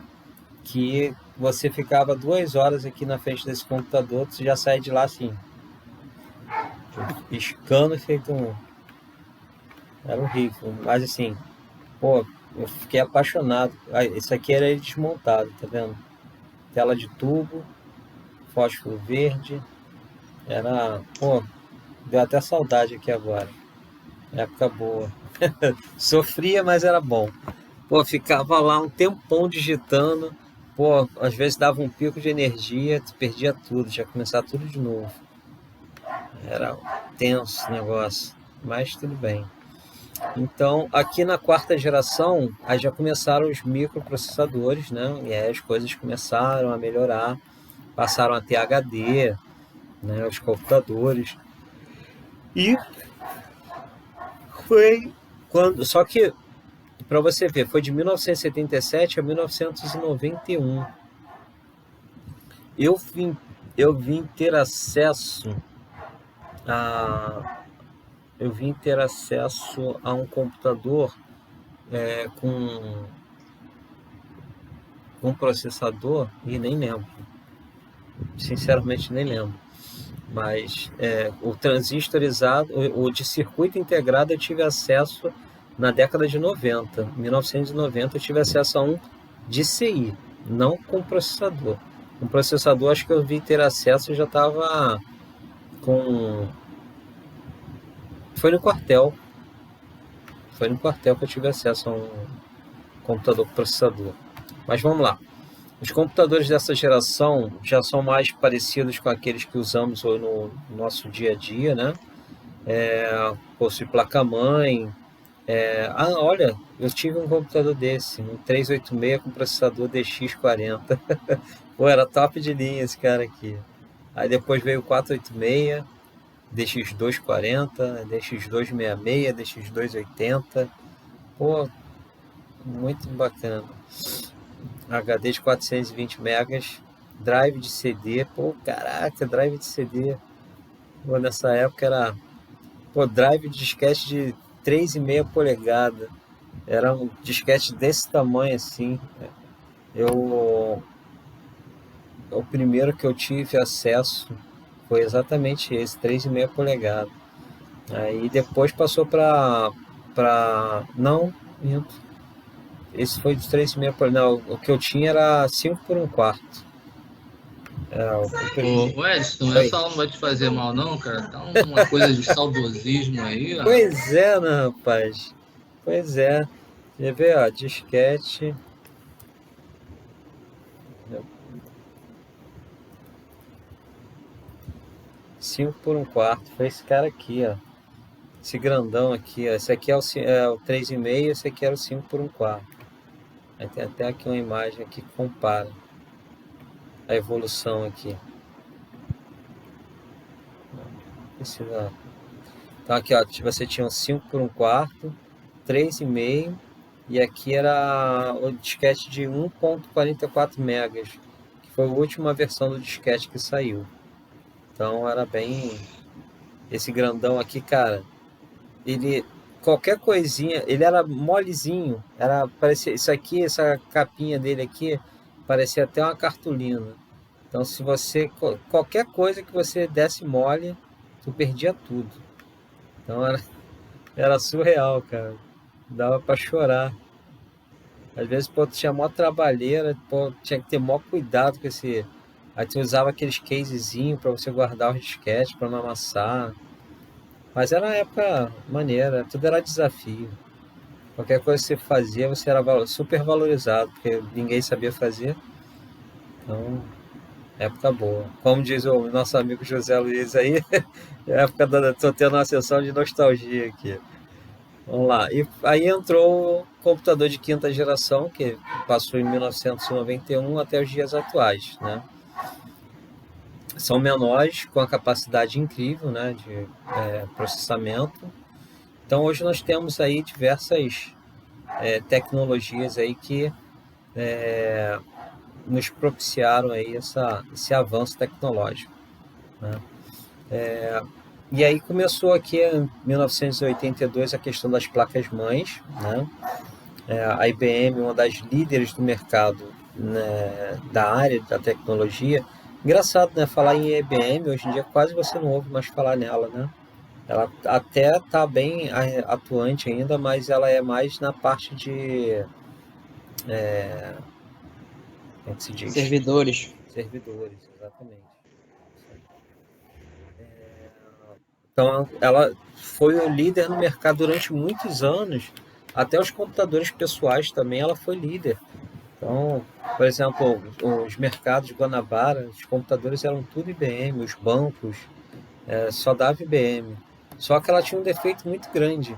que você ficava 2 horas aqui na frente desse computador, você já sai de lá assim, piscando, feito um... Era horrível, mas assim, pô, eu fiquei apaixonado. Esse aqui era ele desmontado, tá vendo? Tela de tubo, fósforo verde, era, pô, deu até saudade aqui agora. Época boa. Sofria, mas era bom. Pô, ficava lá um tempão digitando. Pô, às vezes dava um pico de energia, tu perdia tudo, já começava tudo de novo. Era tenso o negócio, mas tudo bem. Então, aqui na quarta geração, aí já começaram os microprocessadores, né? E aí as coisas começaram a melhorar, passaram a ter HD, né? Os computadores. E foi quando. Só que, para você ver, foi de 1977 a 1991. Eu vim ter acesso a. Eu vim ter acesso a um computador com processador e nem lembro. Sinceramente, nem lembro. Mas o transistorizado, o de circuito integrado, eu tive acesso na década de 90. Em 1990, eu tive acesso a um de CI, não com processador. Com processador, acho que eu vim ter acesso e já estava com. Foi no quartel. Foi no quartel que eu tive acesso a um computador com processador. Mas vamos lá. Os computadores dessa geração já são mais parecidos com aqueles que usamos no nosso dia a dia, né? Possui placa-mãe. Olha, eu tive um computador desse, um 386 com processador DX40. Pô, era top de linha esse cara aqui. Aí depois veio o 486, DX240, DX266, DX280. Pô, muito bacana. HD de 420 megas, drive de CD, pô, caraca, drive de CD. Pô, nessa época era, pô, drive de disquete de 3,5 polegada. Era um disquete desse tamanho assim. O primeiro que eu tive acesso foi exatamente esse, 3,5 polegada. Aí depois passou não, minto. Esse foi de 3,5 polegadas. Não, o que eu tinha era 5 por 1 quarto. Ô Edson, essa aula não vai te fazer mal não, cara? Tá uma coisa de saudosismo aí, ó. Pois é, né, rapaz? Pois é. Quer ver, ó, disquete. 5 por 1 quarto. Foi esse cara aqui, ó. Esse grandão aqui, ó. Esse aqui é o 3,5, esse aqui era o 5 por 1 quarto. Aí tem até aqui uma imagem aqui que compara a evolução aqui. Então aqui, ó, você tinha um 5 por 1 quarto, 3,5, e aqui era o disquete de 1.44 megas, que foi a última versão do disquete que saiu. Então era bem... Esse grandão aqui, cara, ele... Qualquer coisinha, ele era molezinho, parecia, isso aqui, essa capinha dele aqui, parecia até uma cartolina. Então se você, qualquer coisa que você desse mole, tu perdia tudo. Então era surreal, cara. Dava pra chorar. Às vezes, pô, tu tinha mó trabalheira, pô, tinha que ter mó cuidado com esse... Aí tu usava aqueles casezinhos pra você guardar os disquetes, pra não amassar. Mas era uma época maneira, tudo era desafio. Qualquer coisa que você fazia, você era super valorizado, porque ninguém sabia fazer. Então, época boa. Como diz o nosso amigo José Luiz aí, estou tendo uma sessão de nostalgia aqui. Vamos lá. E aí entrou o computador de quinta geração, que passou em 1991 até os dias atuais, né? São menores, com a capacidade incrível, né, de processamento. Então hoje nós temos aí diversas tecnologias aí que nos propiciaram aí esse avanço tecnológico, né? E aí começou aqui em 1982 a questão das placas-mães, né? A IBM, uma das líderes do mercado, né, da área da tecnologia. Engraçado, né? Falar em IBM, hoje em dia quase você não ouve mais falar nela, né? Ela até está bem atuante ainda, mas ela é mais na parte de... como é que se diz? Servidores. Servidores, exatamente. Então, ela foi o líder no mercado durante muitos anos. Até os computadores pessoais também ela foi líder. Então, por exemplo, os mercados de Guanabara, os computadores eram tudo IBM, os bancos só dava IBM. Só que ela tinha um defeito muito grande.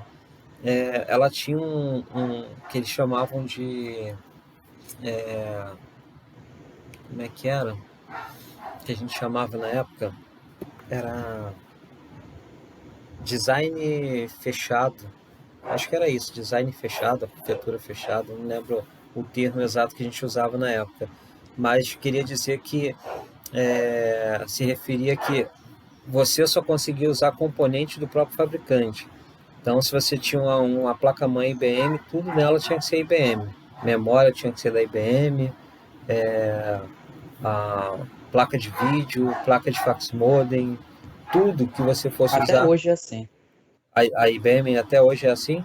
Ela tinha um que eles chamavam de... como é que era? Que a gente chamava na época? Era design fechado. Acho que era isso, design fechado, arquitetura fechada, não lembro o termo exato que a gente usava na época. Mas queria dizer que se referia que você só conseguia usar componente do próprio fabricante. Então, se você tinha uma placa-mãe IBM, tudo nela tinha que ser IBM. Memória tinha que ser da IBM, a placa de vídeo, placa de fax modem, tudo que você fosse Até usar. hoje é assim. A IBM até hoje é assim?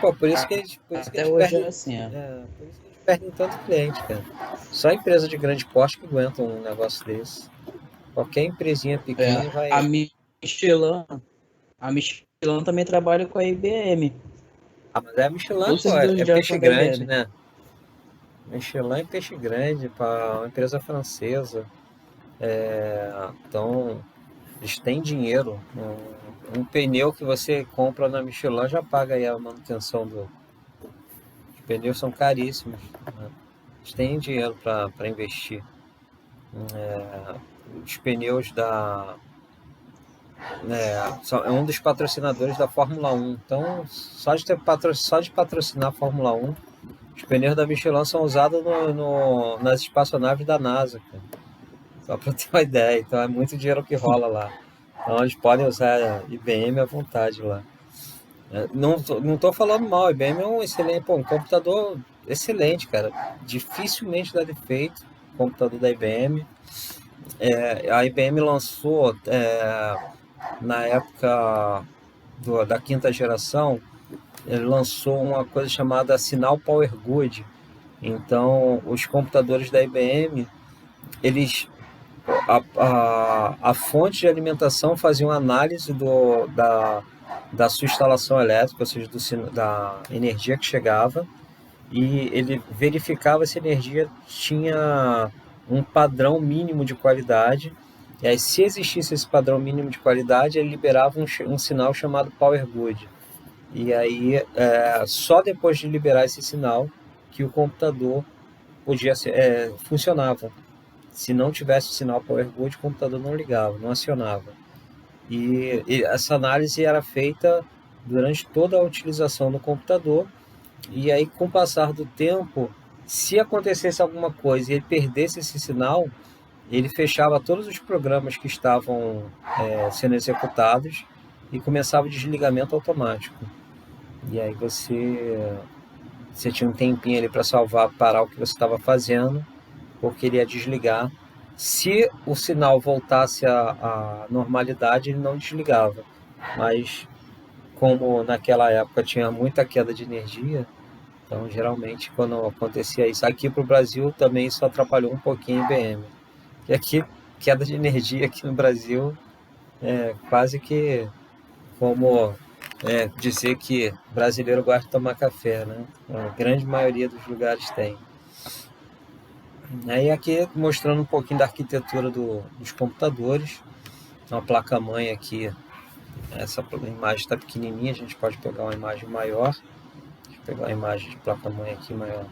Pô, por isso que eles Até hoje é assim, por isso que eles perdem tanto cliente, cara. Só empresa de grande porte que aguenta um negócio desse. Qualquer empresinha pequena vai... A Michelin também trabalha com a IBM. mas é a Michelin, Todos os pô, servidores é dela peixe são da grande, IBM. né? Michelin é peixe grande para uma empresa francesa. Então, eles têm dinheiro. Um pneu que você compra na Michelin já paga aí a manutenção Os pneus são caríssimos, né? Eles têm dinheiro para investir. Os pneus é um dos patrocinadores da Fórmula 1. Então, só de patrocinar a Fórmula 1, os pneus da Michelin são usados nas espaçonaves da NASA, cara. Só para ter uma ideia. Então, é muito dinheiro que rola lá. Então, eles podem usar IBM à vontade lá. Não estou falando mal. IBM é um excelente, um computador excelente, cara. Dificilmente dá defeito o computador da IBM. A IBM lançou, na época da quinta geração, ele lançou uma coisa chamada Sinal Power Good. Então, os computadores da IBM, eles a fonte de alimentação fazia uma análise da sua instalação elétrica, ou seja, da energia que chegava, e ele verificava se a energia tinha um padrão mínimo de qualidade. E aí, se existisse esse padrão mínimo de qualidade, ele liberava um sinal chamado Power Good. E aí, só depois de liberar esse sinal que o computador funcionava. Se não tivesse o sinal Power Good, o computador não ligava, não acionava. E essa análise era feita durante toda a utilização do computador. E aí, com o passar do tempo, se acontecesse alguma coisa e ele perdesse esse sinal, ele fechava todos os programas que estavam sendo executados e começava o desligamento automático. E aí você tinha um tempinho ali para parar o que você estava fazendo, porque ele ia desligar. Se o sinal voltasse à normalidade, ele não desligava. Mas como naquela época tinha muita queda de energia, então geralmente quando acontecia isso, aqui para o Brasil também isso atrapalhou um pouquinho a IBM. E aqui, queda de energia aqui no Brasil é quase que como dizer que brasileiro gosta de tomar café, né? A grande maioria dos lugares tem. Aí aqui mostrando um pouquinho da arquitetura dos computadores. Uma placa-mãe aqui, essa imagem está pequenininha, a gente pode pegar uma imagem maior. Deixa eu pegar uma imagem de placa-mãe aqui maior.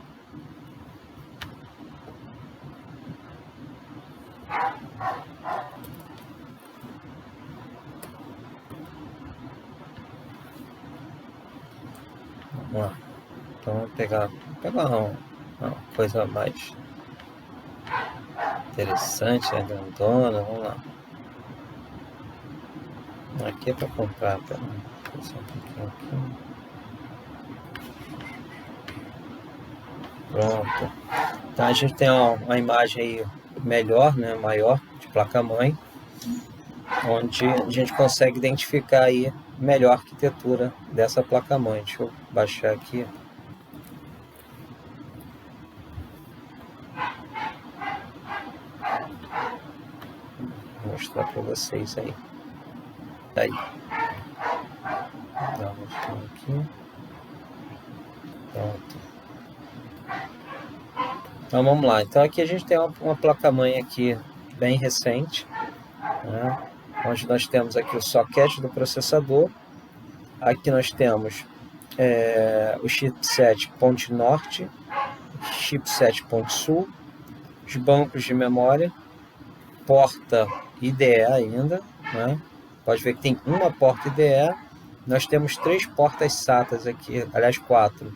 Vamos lá. Então vamos pegar uma coisa mais interessante, né? Grandona, vamos lá. Aqui é para comprar, tá? Só um pouquinho aqui. Pronto. Então a gente tem uma imagem aí melhor, né? Maior, de placa-mãe, onde a gente consegue identificar aí melhor a arquitetura dessa placa-mãe. Deixa eu baixar aqui. Vou mostrar para vocês aí. Aí. Dá uma opção aqui. Pronto. Então vamos lá. Então aqui a gente tem uma placa-mãe aqui bem recente, né? Onde nós temos aqui o socket do processador. Aqui nós temos o chipset ponte norte, chipset ponte sul, os bancos de memória, porta IDE ainda, né? Pode ver que tem uma porta IDE. Nós temos 3 portas SATA aqui, aliás 4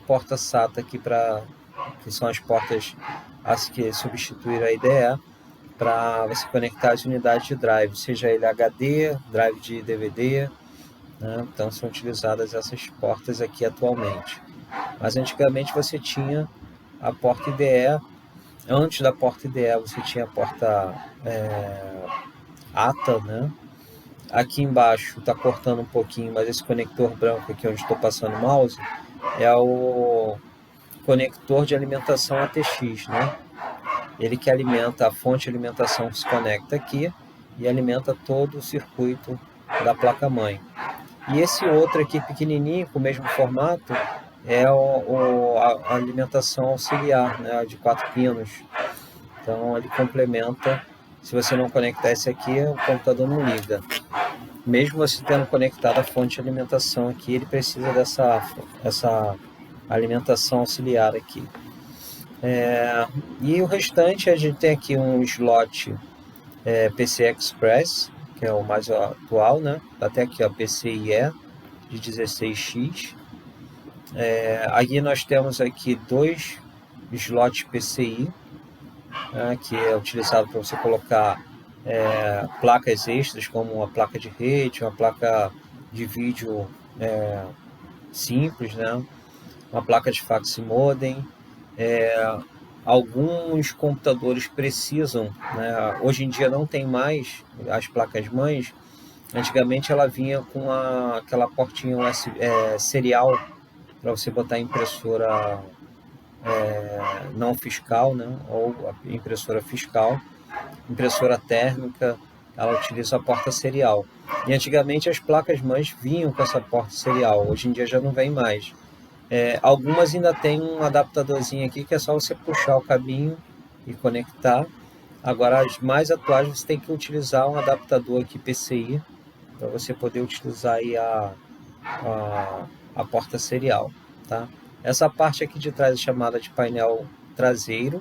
portas SATA aqui, que são as portas que substituíram a IDE, para você conectar as unidades de drive, seja ele HD, drive de DVD, né? Então são utilizadas essas portas aqui atualmente. Mas antigamente você tinha a porta IDE. Antes da porta IDE você tinha a porta ATA, né? Aqui embaixo está cortando um pouquinho, mas esse conector branco aqui onde estou passando o mouse é o conector de alimentação ATX, né? Ele que alimenta a fonte de alimentação que se conecta aqui e alimenta todo o circuito da placa-mãe. E esse outro aqui pequenininho, com o mesmo formato, é a alimentação auxiliar, né, de 4 pinos. Então ele complementa. Se você não conectar esse aqui, o computador não liga. Mesmo você tendo conectado a fonte de alimentação aqui, ele precisa dessa alimentação auxiliar aqui. E o restante, a gente tem aqui um slot PCI Express, que é o mais atual, né? Até aqui, ó, PCIe de 16x. Aqui nós temos aqui 2 slots PCI, que é utilizado para você colocar placas extras, como uma placa de rede, uma placa de vídeo simples, né? Uma placa de fax modem. Alguns computadores precisam, né? Hoje em dia não tem mais as placas-mães. Antigamente ela vinha com aquela portinha serial para você botar a impressora não fiscal, né? Ou a impressora fiscal. Impressora térmica, ela utiliza a porta serial. E antigamente as placas-mães vinham com essa porta serial, hoje em dia já não vem mais. Algumas ainda tem um adaptadorzinho aqui que é só você puxar o cabinho e conectar. Agora as mais atuais você tem que utilizar um adaptador aqui PCI para você poder utilizar aí a porta serial, tá? Essa parte aqui de trás é chamada de painel traseiro.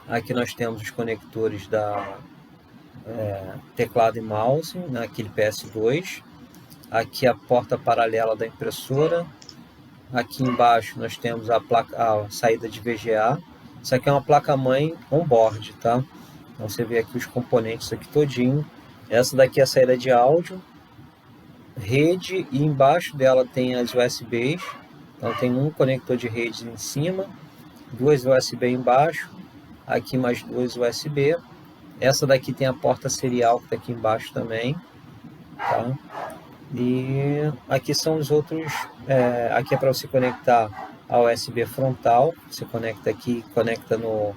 Aqui nós temos os conectores da teclado e mouse, naquele PS2. Aqui a porta paralela da impressora. Aqui embaixo nós temos a saída de VGA. Isso aqui é uma placa-mãe on-board, tá? Então você vê aqui os componentes aqui todinho. Essa daqui é a saída de áudio, rede, e embaixo dela tem as USBs. Então tem um conector de rede em cima, 2 USB embaixo, aqui mais 2 USB. Essa daqui tem a porta serial que está aqui embaixo também, tá? E aqui são os outros. Aqui é para você conectar a USB frontal. Você conecta aqui, conecta no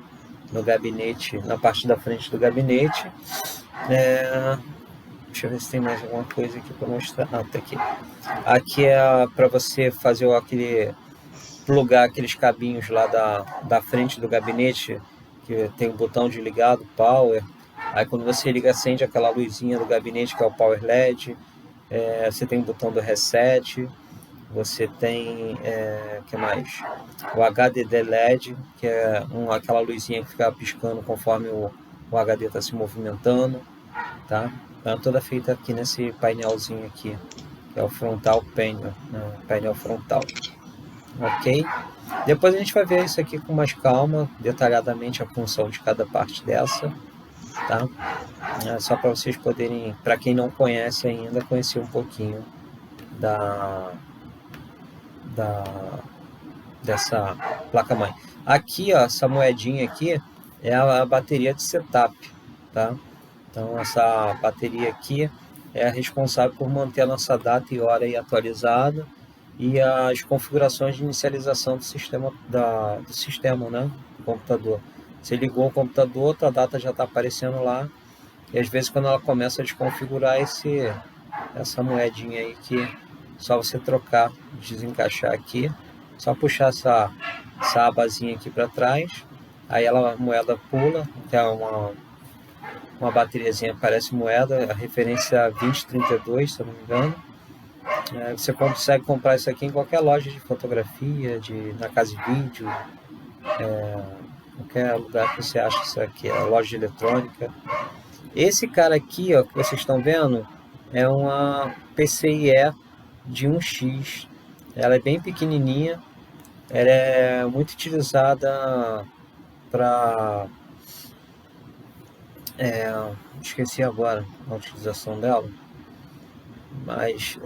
gabinete, na parte da frente do gabinete. Deixa eu ver se tem mais alguma coisa aqui para mostrar. Tá aqui. Aqui é para você fazer plugar aqueles cabinhos lá da frente do gabinete, que tem o botão de ligado, power. Aí quando você liga, acende aquela luzinha do gabinete, que é o power LED. Você tem o botão do reset. Você tem, que mais? O HDD LED, que é aquela luzinha que fica piscando conforme o HD está se movimentando, tá? Então, toda feita aqui nesse painelzinho aqui, que é o frontal panel, né? Painel frontal. Ok? Depois a gente vai ver isso aqui com mais calma, detalhadamente a função de cada parte dessa, tá? Só para vocês poderem, para quem não conhece ainda, conhecer um pouquinho dessa placa-mãe. Aqui, ó, essa moedinha aqui é a bateria de setup, tá? Então essa bateria aqui é a responsável por manter a nossa data e hora aí atualizada e as configurações de inicialização do sistema, né, do computador. Você ligou o computador, a data já está aparecendo lá, e às vezes quando ela começa a desconfigurar, essa moedinha aí que só você trocar, desencaixar aqui, só puxar essa abazinha aqui para trás, aí a moeda pula, que é uma bateriazinha que parece moeda, a referência 2032, se eu não me engano. Você consegue comprar isso aqui em qualquer loja de fotografia, na casa de vídeo, qualquer lugar que você acha isso aqui, é loja de eletrônica. Esse cara aqui, ó, que vocês estão vendo, é uma PCIe de 1x. Ela é bem pequenininha, ela é muito utilizada para... esqueci agora a utilização dela, mas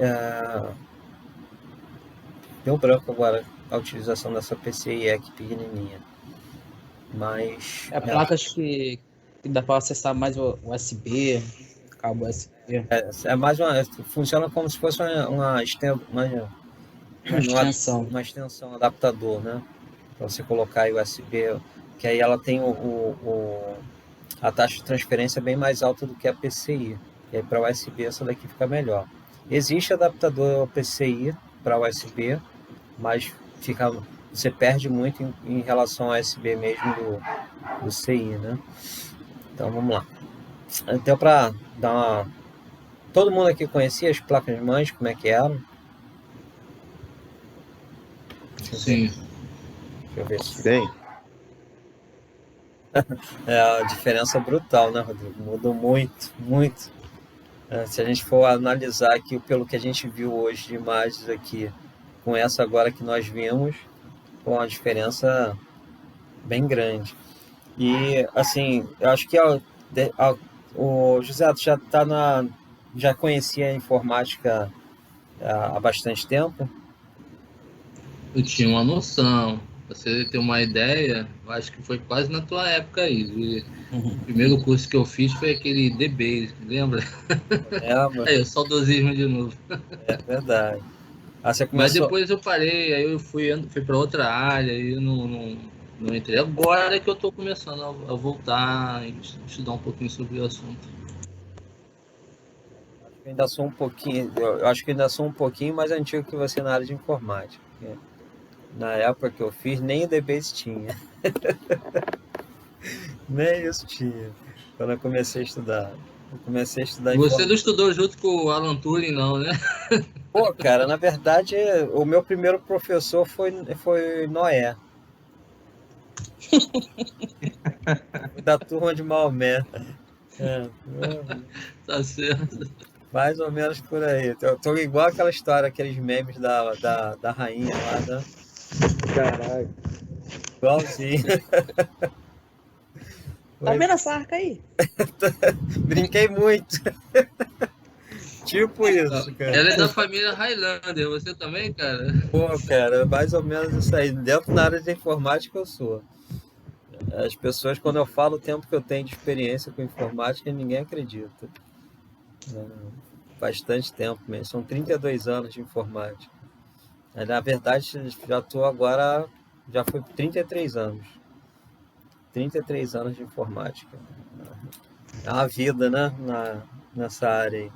deu branco agora a utilização dessa PCIe aqui pequenininha. Mas placas que dá para acessar mais o USB, cabo USB. É mais funciona como se fosse uma extensão, adaptador, né? Para você colocar USB, que aí ela tem a taxa de transferência bem mais alta do que a PCI. E aí para USB essa daqui fica melhor. Existe adaptador PCI para USB, mas você perde muito em relação ao USB mesmo do CI, né? Então vamos lá. Deu para dar uma... Todo mundo aqui conhecia as placas mães, como é que eram? Sim. Deixa eu ver se... Bem. A diferença brutal, né, Rodrigo? Mudou muito, muito. Se a gente for analisar aqui pelo que a gente viu hoje de imagens aqui, com essa agora que nós vimos, com uma diferença bem grande. E, assim, eu acho que o José já conhecia a informática há bastante tempo? Eu tinha uma noção. Pra você ter uma ideia, eu acho que foi quase na tua época aí. O primeiro curso que eu fiz foi aquele DBase, lembra? Aí, o saudosismo de novo. É verdade. Você começou... Mas depois eu parei, aí eu fui para outra área, aí eu não entrei. Agora é que eu estou começando a voltar e estudar um pouquinho sobre o assunto. Eu acho que ainda sou um pouquinho mais antigo que você na área de informática. Na época que eu fiz, nem o DBase tinha. Nem isso tinha. Quando eu comecei a estudar. Você não estudou junto com o Alan Turing, não, né? Pô, cara, na verdade, o meu primeiro professor foi Noé. Da turma de Maomé. Tá certo. Mais ou menos por aí. Eu tô igual aquela história, aqueles memes da rainha lá, né? Caralho. Igualzinho. Tá vendo essa arca aí? Brinquei muito. Tipo isso, cara. Ela é da família Highlander, você também, cara? Pô, cara, mais ou menos isso aí. Dentro da área de informática eu sou. As pessoas, quando eu falo o tempo que eu tenho de experiência com informática, ninguém acredita. Bastante tempo mesmo. São 32 anos de informática. Na verdade, já estou agora... Já foi 33 anos. 33 anos de informática. É uma vida, né? Nessa área aí.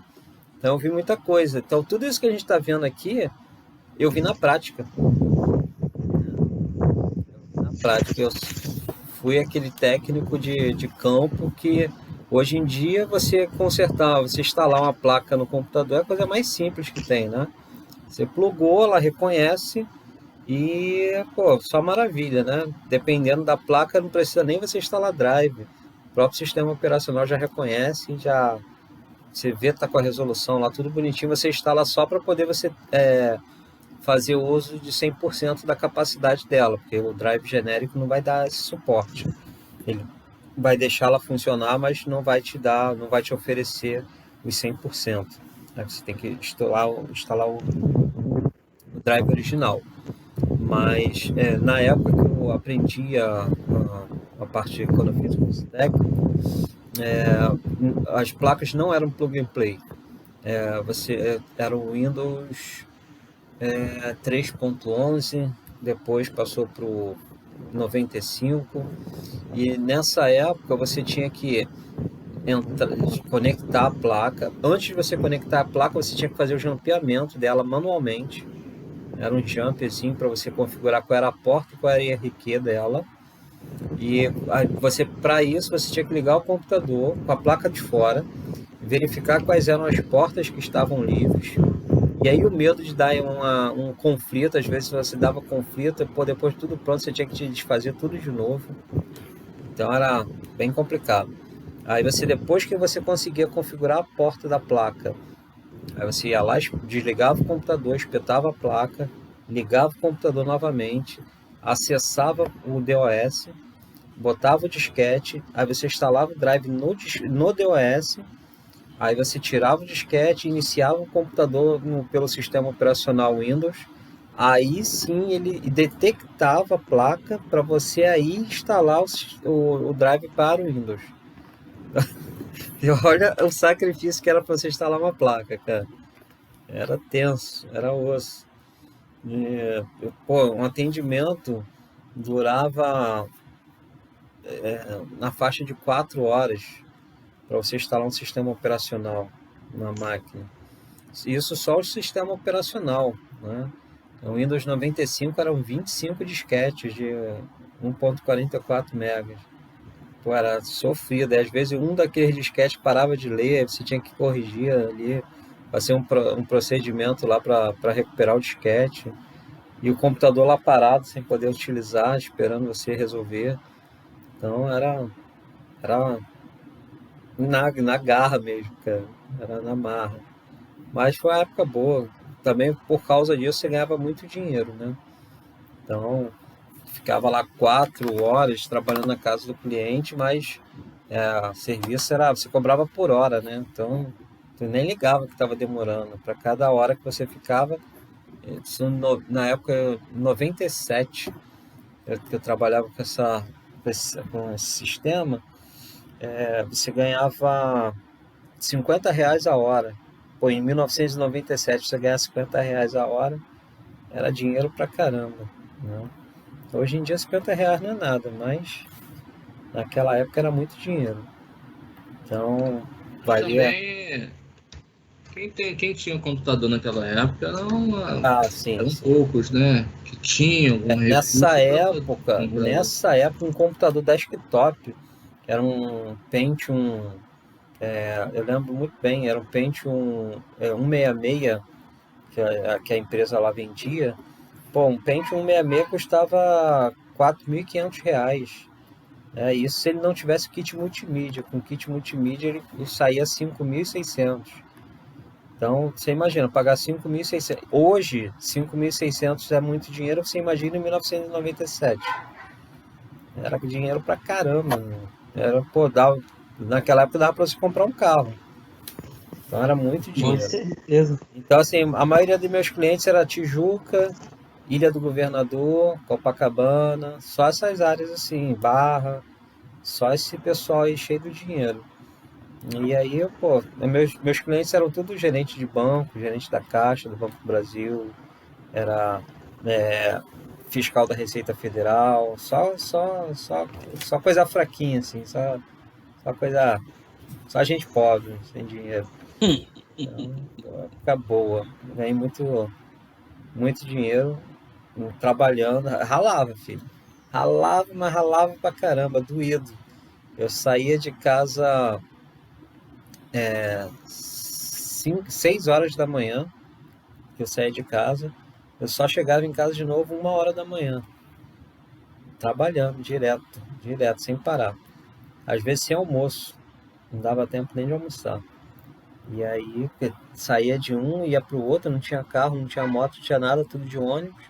Então eu vi muita coisa. Então tudo isso que a gente está vendo aqui, eu vi na prática. Eu fui aquele técnico de campo que hoje em dia você instalar uma placa no computador é a coisa mais simples que tem, né? Você plugou, ela reconhece e, pô, só maravilha, né? Dependendo da placa, não precisa nem você instalar drive. O próprio sistema operacional já reconhece, você vê que tá com a resolução lá, tudo bonitinho, você instala só para poder você fazer o uso de 100% da capacidade dela, porque o drive genérico não vai dar esse suporte. Ele vai deixar ela funcionar, mas não vai te oferecer os 100%. Você tem que instalar o drive original. Mas na época que eu aprendi a parte, quando eu fiz o curso técnico, as placas não eram plug and play. Era o Windows 3.11, depois passou para o 95, e nessa época você tinha que conectar a placa. Antes de você conectar a placa, você tinha que fazer o jampeamento dela manualmente. Era um jump assim para você configurar qual era a porta e qual era a IRQ dela. E para isso você tinha que ligar o computador com a placa de fora, verificar quais eram as portas que estavam livres. E aí o medo de dar um conflito, às vezes você dava conflito, e depois tudo pronto, você tinha que desfazer tudo de novo. Então era bem complicado. Aí depois que você conseguia configurar a porta da placa, aí você ia lá, desligava o computador, espetava a placa, ligava o computador novamente, acessava o DOS, botava o disquete, aí você instalava o drive no DOS, aí você tirava o disquete, iniciava o computador pelo sistema operacional Windows, aí sim ele detectava a placa para você aí instalar o drive para o Windows. E olha o sacrifício que era para você instalar uma placa, cara. Era tenso, era osso. Um atendimento durava na faixa de 4 horas para você instalar um sistema operacional na máquina. Isso só o sistema operacional, né? O Windows 95 eram 25 disquetes de 1.44 megas. Pô, era sofrido. E às vezes um daqueles disquetes parava de ler, você tinha que corrigir ali, fazer um procedimento lá para recuperar o disquete. E o computador lá parado, sem poder utilizar, esperando você resolver. Então era na garra mesmo, cara. Era na marra. Mas foi uma época boa. Também por causa disso você ganhava muito dinheiro, né? Então ficava lá 4 horas trabalhando na casa do cliente, mas o serviço você cobrava por hora, né? Então você nem ligava que estava demorando. Para cada hora que você ficava, na época 97, eu trabalhava com esse sistema, você ganhava R$50 a hora. Pô, em 1997 você ganhava R$50 a hora, era dinheiro pra caramba, né? Hoje em dia R$50 não é nada, mas naquela época era muito dinheiro. Então valia. Também, quem tinha um computador naquela época Sim, eram sim. poucos, né? Que tinham algum recurso Nessa época, um computador desktop era um Pentium. Eu lembro muito bem, era um Pentium 166 que a empresa lá vendia. Pô, um Pentium 166 custava R$4.500. Isso se ele não tivesse kit multimídia. Com kit multimídia ele saía 5.600. Então, você imagina, pagar 5.600. Hoje, 5.600 é muito dinheiro, você imagina em 1997. Era dinheiro pra caramba, né? Naquela época dava pra você comprar um carro. Então era muito Com dinheiro. certeza. Então, assim, a maioria dos meus clientes era Tijuca, Ilha do Governador, Copacabana, só essas áreas assim, Barra, só esse pessoal aí cheio do dinheiro. E aí, meus clientes eram tudo gerente de banco, gerente da Caixa, do Banco do Brasil, era fiscal da Receita Federal, só coisa fraquinha, assim, só gente pobre, sem dinheiro. Então, época boa, ganhei muito, muito dinheiro trabalhando, ralava, filho. Ralava, mas ralava pra caramba, doído. Eu saía de casa 6 horas da manhã, que eu saía de casa. Eu só chegava em casa de novo 1 hora da manhã. Trabalhando direto, sem parar. Às vezes sem almoço. Não dava tempo nem de almoçar. E aí saía de um, ia pro outro, não tinha carro, não tinha moto, não tinha nada, tudo de ônibus.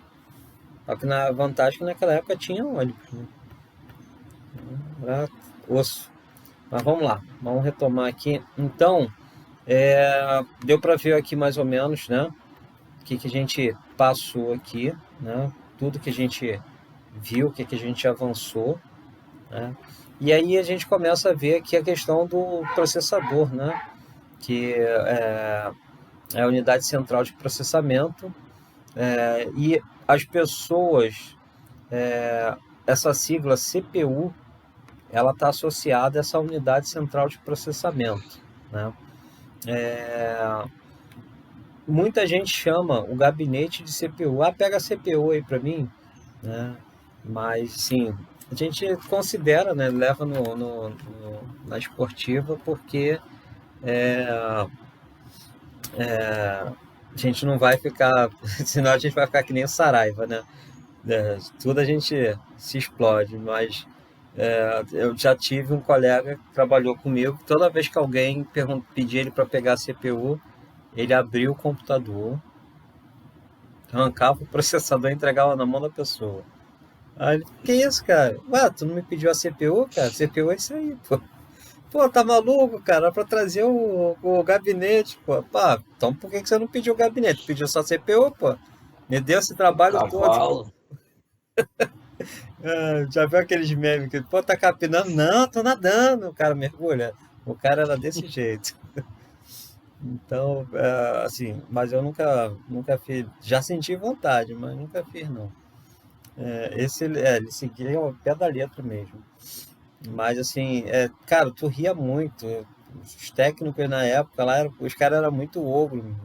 Só que na vantagem que naquela época tinha ônibus, né? Era osso. Mas vamos lá, vamos retomar aqui. Então, deu para ver aqui mais ou menos, né? O que a gente passou aqui, né? Tudo que a gente viu, o que a gente avançou, né? E aí a gente começa a ver aqui a questão do processador, né? Que é a unidade central de processamento, e as pessoas, essa sigla CPU, ela está associada a essa unidade central de processamento, né? Muita gente chama o gabinete de CPU. Pega a CPU aí para mim, né? Mas, sim, a gente considera, né? Leva na esportiva porque a gente não vai ficar, senão a gente vai ficar que nem o Saraiva, né? Tudo a gente se explode, mas eu já tive um colega que trabalhou comigo, toda vez que alguém pedia ele para pegar a CPU, ele abria o computador, arrancava o processador e entregava na mão da pessoa. Aí ele, que isso, cara? Ué, tu não me pediu a CPU, cara? CPU é isso aí, pô. Pô, tá maluco, cara? Era pra trazer o gabinete, pô. Pá, então por que você não pediu o gabinete? Pediu só a CPU, pô? Me deu esse trabalho todo. Cavalo. Já viu aqueles memes que, pô, tá capinando? Não, tô nadando. O cara mergulha. O cara era desse jeito. Então, assim, mas eu nunca fiz. Já senti vontade, mas nunca fiz, não. Ele seguia ao pé da letra mesmo. Mas, assim, cara, tu ria muito. Os técnicos na época lá, os caras eram muito ogro, meu.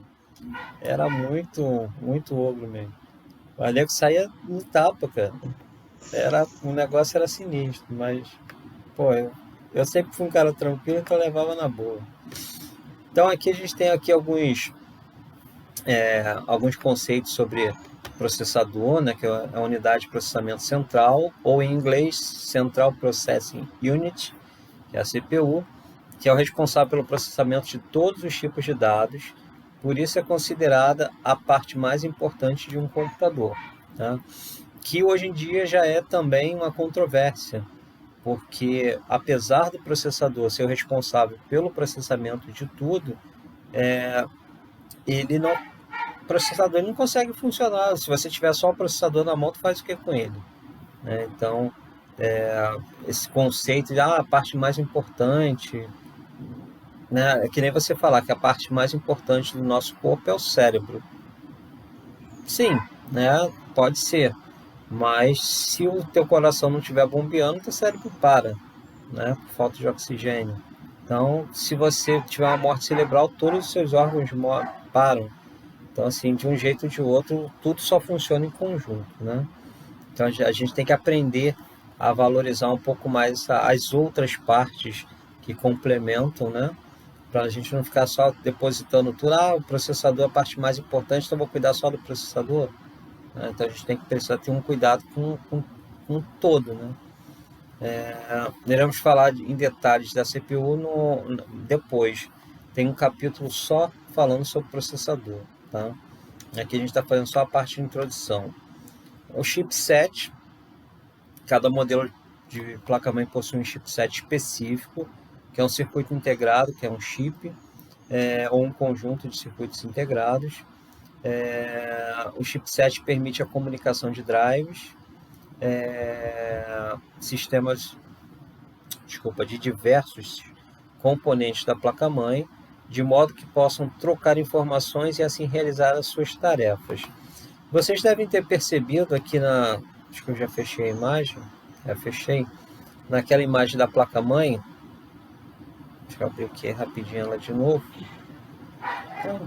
Era muito, muito ogro mesmo. O nego saía no tapa, cara. O negócio era sinistro, mas, pô, eu sempre fui um cara tranquilo, então eu levava na boa. Então aqui a gente tem aqui alguns conceitos sobre processador, né, que é a unidade de processamento central, ou em inglês, Central Processing Unit, que é a CPU, que é o responsável pelo processamento de todos os tipos de dados, por isso é considerada a parte mais importante de um computador, tá? Que hoje em dia já é também uma controvérsia, porque apesar do processador ser o responsável pelo processamento de tudo, o processador não consegue funcionar. Se você tiver só o processador na mão, tu faz o que com ele? Né? Então, esse conceito de a parte mais importante, né? É que nem você falar que a parte mais importante do nosso corpo é o cérebro. Sim, né? Pode ser. Mas se o teu coração não estiver bombeando, teu cérebro para, né? Por falta de oxigênio. Então, se você tiver uma morte cerebral, todos os seus órgãos param. Então, assim, de um jeito ou de outro, tudo só funciona em conjunto, né? Então, a gente tem que aprender a valorizar um pouco mais as outras partes que complementam, né? Para a gente não ficar só depositando tudo. O processador é a parte mais importante, então vou cuidar só do processador. Então a gente tem que precisar ter um cuidado com todo, né? Iremos falar em detalhes da CPU depois. Tem um capítulo só falando sobre processador, tá? Aqui a gente está fazendo só a parte de introdução. O chipset, cada modelo de placa-mãe possui um chipset específico, que é um circuito integrado, que é um chip, ou um conjunto de circuitos integrados. O chipset permite a comunicação de drives, sistemas, de diversos componentes da placa-mãe, de modo que possam trocar informações e assim realizar as suas tarefas. Vocês devem ter percebido aqui acho que eu já fechei a imagem, fechei, naquela imagem da placa-mãe, deixa eu abrir aqui rapidinho ela de novo,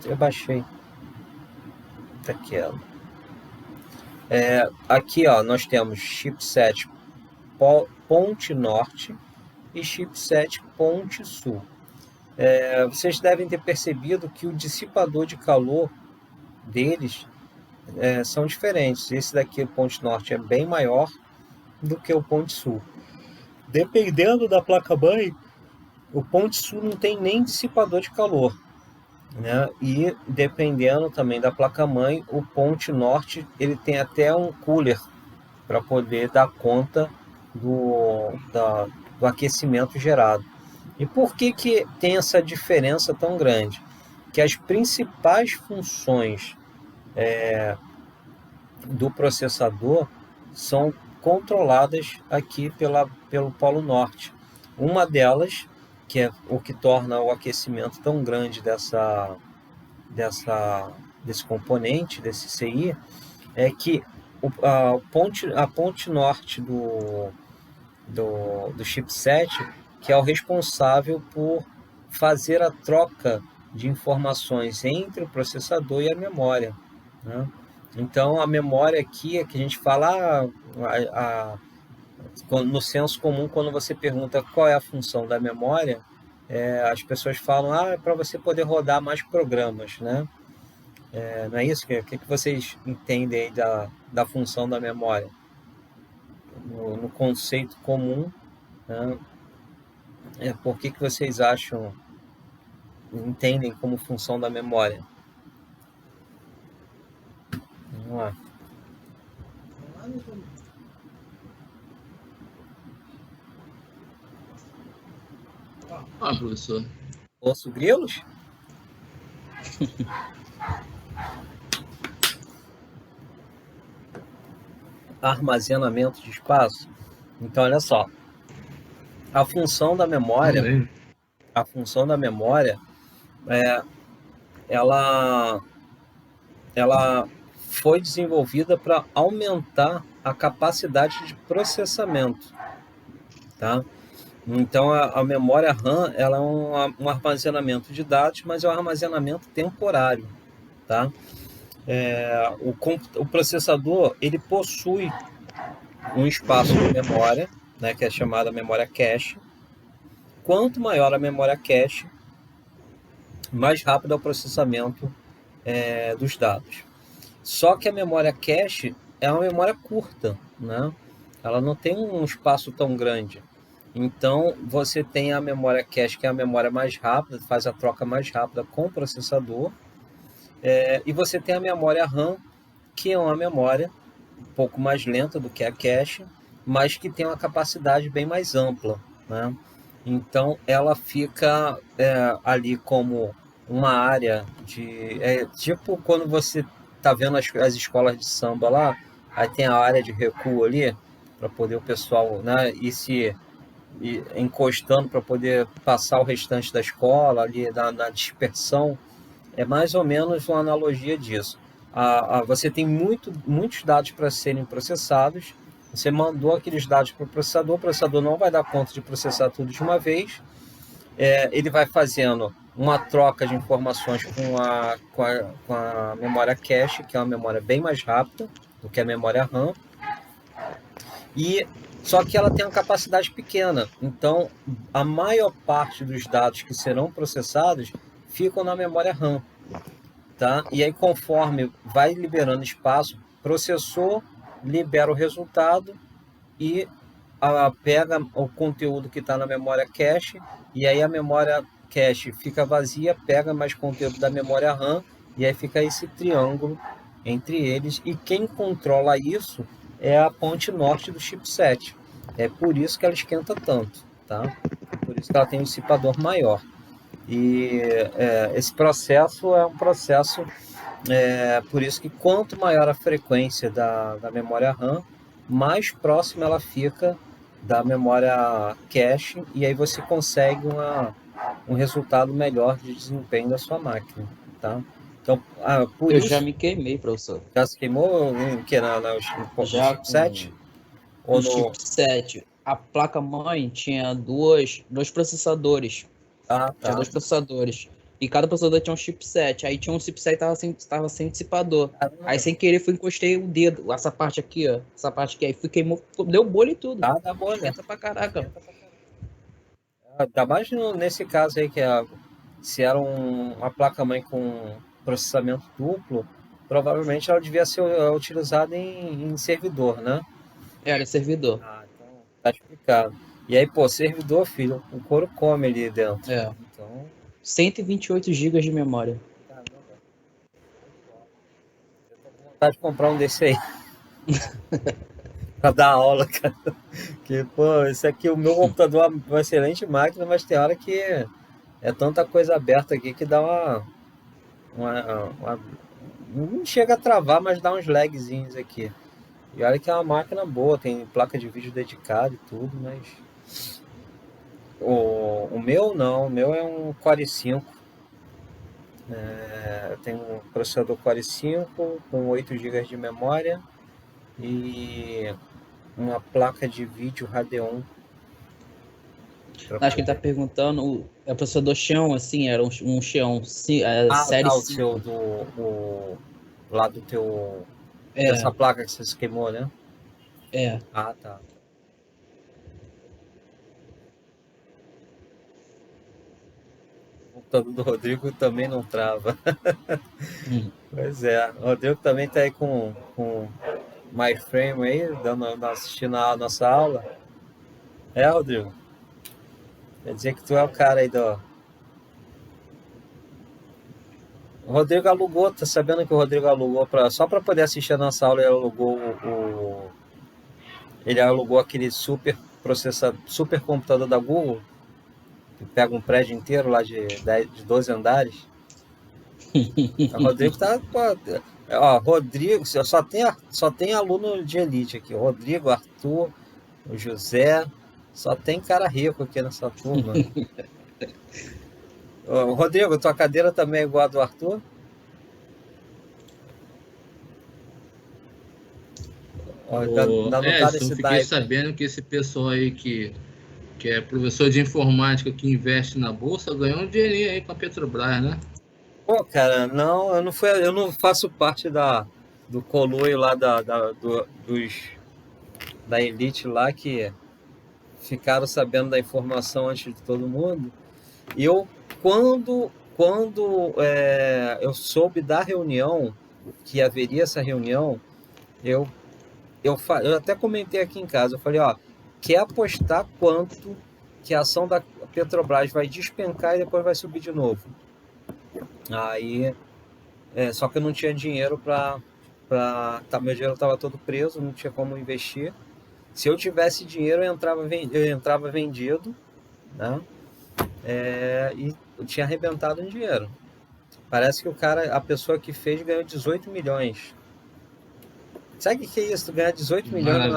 eu baixei, aquela. Aqui nós temos chipset ponte norte e chipset ponte sul. Vocês devem ter percebido que o dissipador de calor deles são diferentes. Esse daqui, o ponte norte, é bem maior do que o ponte sul. Dependendo da placa-mãe, o ponte sul não tem nem dissipador de calor, né? E dependendo também da placa-mãe, o ponte norte ele tem até um cooler para poder dar conta do aquecimento gerado. E por que tem essa diferença tão grande? Que as principais funções do processador são controladas aqui pelo Polo Norte. Uma delas, que é o que torna o aquecimento tão grande desse componente, desse CI, é que a ponte norte do chipset, que é o responsável por fazer a troca de informações entre o processador e a memória, né? Então, a memória aqui é que a gente fala, no senso comum, quando você pergunta qual é a função da memória, as pessoas falam, é para você poder rodar mais programas, né? Não é isso? O que vocês entendem aí da função da memória? No conceito comum, né? Por que vocês entendem como função da memória? Vamos lá. Professor. Ouço grilos? Armazenamento de espaço. Então, olha só. A função da memória, ela foi desenvolvida para aumentar a capacidade de processamento, tá? Então, a memória RAM, ela é um armazenamento de dados, mas é um armazenamento temporário, tá? O processador, ele possui um espaço de memória, né, que é chamada memória cache. Quanto maior a memória cache, mais rápido é o processamento dos dados. Só que a memória cache é uma memória curta, né? Ela não tem um espaço tão grande. Então, você tem a memória cache, que é a memória mais rápida, faz a troca mais rápida com o processador. E você tem a memória RAM, que é uma memória um pouco mais lenta do que a cache, mas que tem uma capacidade bem mais ampla, né? Então, ela fica ali como uma área de... tipo quando você está vendo as escolas de samba lá, aí tem a área de recuo ali, para poder o pessoal, né, ir encostando para poder passar o restante da escola, ali na dispersão. É mais ou menos uma analogia disso. Você tem muitos dados para serem processados, você mandou aqueles dados para o processador não vai dar conta de processar tudo de uma vez, ele vai fazendo uma troca de informações com a memória cache, que é uma memória bem mais rápida do que a memória RAM, só que ela tem uma capacidade pequena, então a maior parte dos dados que serão processados ficam na memória RAM, tá? E aí, conforme vai liberando espaço, processou, libera o resultado e pega o conteúdo que está na memória cache, e aí a memória cache fica vazia, pega mais conteúdo da memória RAM, e aí fica esse triângulo entre eles, e quem controla isso é a ponte norte do chipset. É por isso que ela esquenta tanto, tá? Por isso que ela tem um dissipador maior. E esse processo é um processo, por isso que quanto maior a frequência da memória RAM, mais próxima ela fica da memória cache, e aí você consegue um resultado melhor de desempenho da sua máquina, tá? Então, já me queimei, professor. Já se queimou no chipset? No chipset, a placa-mãe tinha dois processadores. Tá. Tinha 2 processadores. E cada processador tinha um chipset. Aí tinha um chipset que tava sem dissipador. Aí, sem querer, encostei o dedo. Essa parte aqui, ó. Essa parte aqui. Aí queimou, deu bolha e tudo. Dá bolha. Esquenta pra caraca. Ainda mais nesse caso aí, se era uma placa-mãe com processamento duplo, provavelmente ela devia ser utilizada em servidor, né? Era servidor. Então tá explicado. E aí, servidor, filho, o couro come ali dentro. Então... 128 GB de memória. Caramba. Eu tô com vontade de comprar um desse aí. Pra dar aula, cara. Que, esse aqui, o meu computador é uma excelente máquina, mas tem hora que é tanta coisa aberta aqui que dá não chega a travar, mas dá uns lagzinhos aqui. E olha que é uma máquina boa, tem placa de vídeo dedicada e tudo, mas... O meu não, o meu é um Core i5. Tem um processador Core i5 com 8 GB de memória e uma placa de vídeo Radeon Acho que ele tá perguntando, é o processador Xeon, assim, era um Xeon série tá, o 5. seu lá do teu. Dessa placa que você se queimou, né? É. Ah, tá. O computador do Rodrigo também não trava. Pois é, o Rodrigo também tá aí com MyFrame aí, assistindo a nossa aula. É, Rodrigo? Quer dizer que tu é o cara aí do. O Rodrigo alugou, tá sabendo que o Rodrigo alugou só para poder assistir a nossa aula, ele alugou aquele super computador da Google, que pega um prédio inteiro lá de 12 andares. O Rodrigo tá. Ó, Rodrigo, só tem aluno de elite aqui. O Rodrigo, Arthur, o José, só tem cara rico aqui nessa turma. Rodrigo, tua cadeira também é igual a do Arthur? Eu fiquei sabendo que esse pessoal aí que é professor de informática que investe na bolsa ganhou um dinheirinho aí com a Petrobras, né? Pô, cara, não, eu não faço parte do coluio lá da elite lá que ficaram sabendo da informação antes de todo mundo. E eu, quando eu soube da reunião, que haveria essa reunião, eu até comentei aqui em casa, eu falei, ó, quer apostar quanto que a ação da Petrobras vai despencar e depois vai subir de novo? Aí, só que eu não tinha dinheiro meu dinheiro estava todo preso, não tinha como investir. Se eu tivesse dinheiro, eu entrava vendido, né? E eu tinha arrebentado em dinheiro. Parece que a pessoa que fez ganhou 18 milhões. Sabe o que é isso? Tu ganhar 18 milhões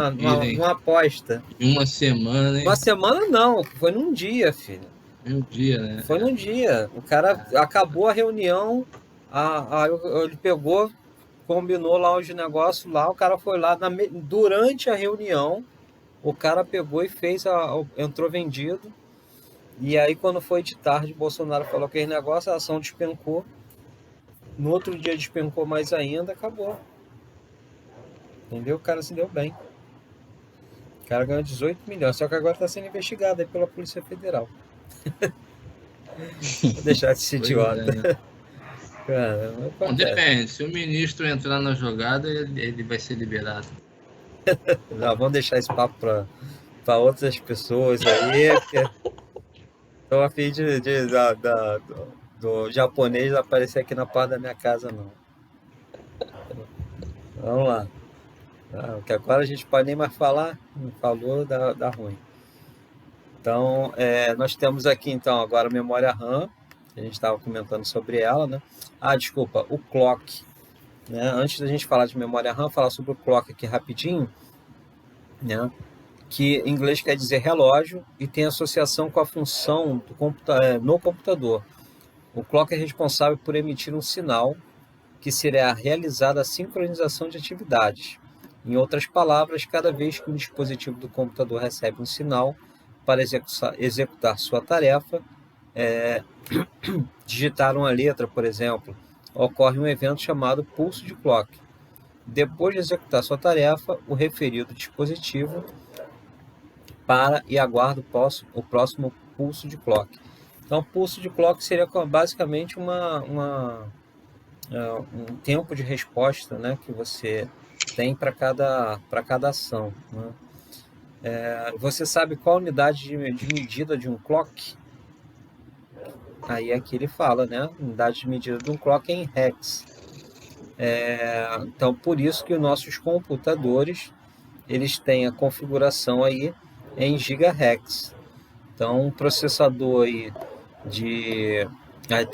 numa aposta. Em uma semana, hein? Uma semana não, foi num dia, filho. Um dia, né? Foi num dia. O cara acabou a reunião, ele pegou, combinou lá os negócios lá, o cara foi lá, durante a reunião, o cara pegou e entrou vendido. E aí, quando foi de tarde, Bolsonaro falou que esse negócio, a ação despencou. No outro dia despencou mais ainda, acabou. Entendeu? O cara se deu bem. O cara ganhou 18 milhões, só que agora está sendo investigado aí pela Polícia Federal. Vou deixar esse idiota. Cara, bom, depende. Se o ministro entrar na jogada, ele vai ser liberado. Não, vamos deixar esse papo para outras pessoas aí. Estou a fim do japonês aparecer aqui na porta da minha casa, não. Vamos lá. Que agora a gente pode nem mais falar. Não falou, dá ruim. Então, nós temos aqui, então, agora a memória RAM. A gente estava comentando sobre ela, né? Desculpa, o clock. Né? Antes da gente falar de memória RAM, falar sobre o clock aqui rapidinho, né? Que em inglês quer dizer relógio e tem associação com a função no computador. O clock é responsável por emitir um sinal que será realizada a sincronização de atividades. Em outras palavras, cada vez que um dispositivo do computador recebe um sinal para executar sua tarefa, digitar uma letra, por exemplo, ocorre um evento chamado pulso de clock. Depois de executar sua tarefa, o referido dispositivo para e aguarda o próximo pulso de clock. Então, pulso de clock seria basicamente um tempo de resposta, né, que você tem para cada ação. Né? Você sabe qual a unidade de medida de um clock? Aí aqui ele fala, né? Unidade de medida de um clock é em hertz. Então, por isso que os nossos computadores eles têm a configuração aí em gigahertz. Então, um processador aí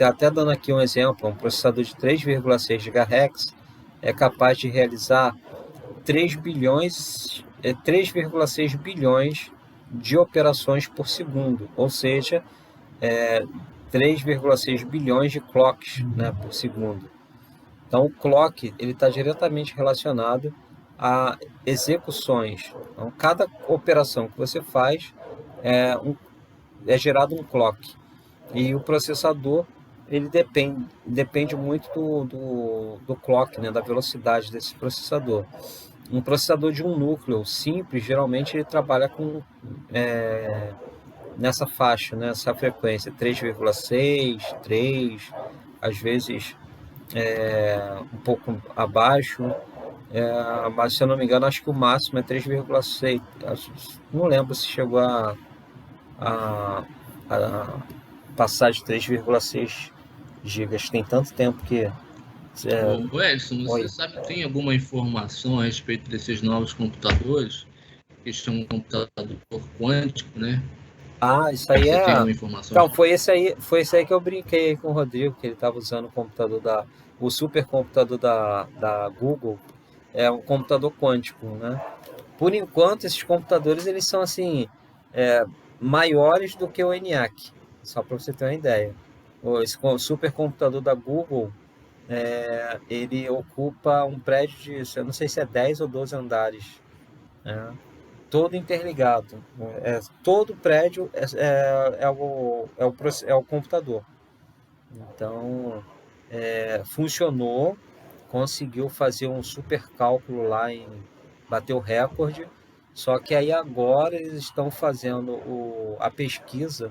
até dando aqui um exemplo, um processador de 3,6 GHz é capaz de realizar 3,6 bilhões de operações por segundo, ou seja, 3,6 bilhões de clocks, né, por segundo. Então, o clock está diretamente relacionado a execuções. Então, cada operação que você faz é gerado um clock. E o processador, ele depende muito do clock, né, da velocidade desse processador. Um processador de um núcleo simples, geralmente ele trabalha com nessa faixa, nessa frequência, 3,6, 3, às vezes um pouco abaixo, mas se eu não me engano, acho que o máximo é 3,6. Não lembro se chegou a passar de 3,6 gigas. Tem tanto tempo que... Ô Edson, você Oi. sabe, tem alguma informação a respeito desses novos computadores, que chamam de computador quântico, né? Isso aí Você tem é... alguma informação? Então, foi esse aí que eu brinquei aí com o Rodrigo, que ele estava usando o computador o supercomputador da Google, é um computador quântico, né? Por enquanto, esses computadores, eles são, assim, maiores do que o ENIAC, só para você ter uma ideia. Esse supercomputador da Google, ele ocupa um prédio de, eu não sei se é 10 ou 12 andares, né? Todo interligado. Todo prédio é o computador. Então, funcionou, conseguiu fazer um super cálculo lá, bateu o recorde, só que aí agora eles estão fazendo a pesquisa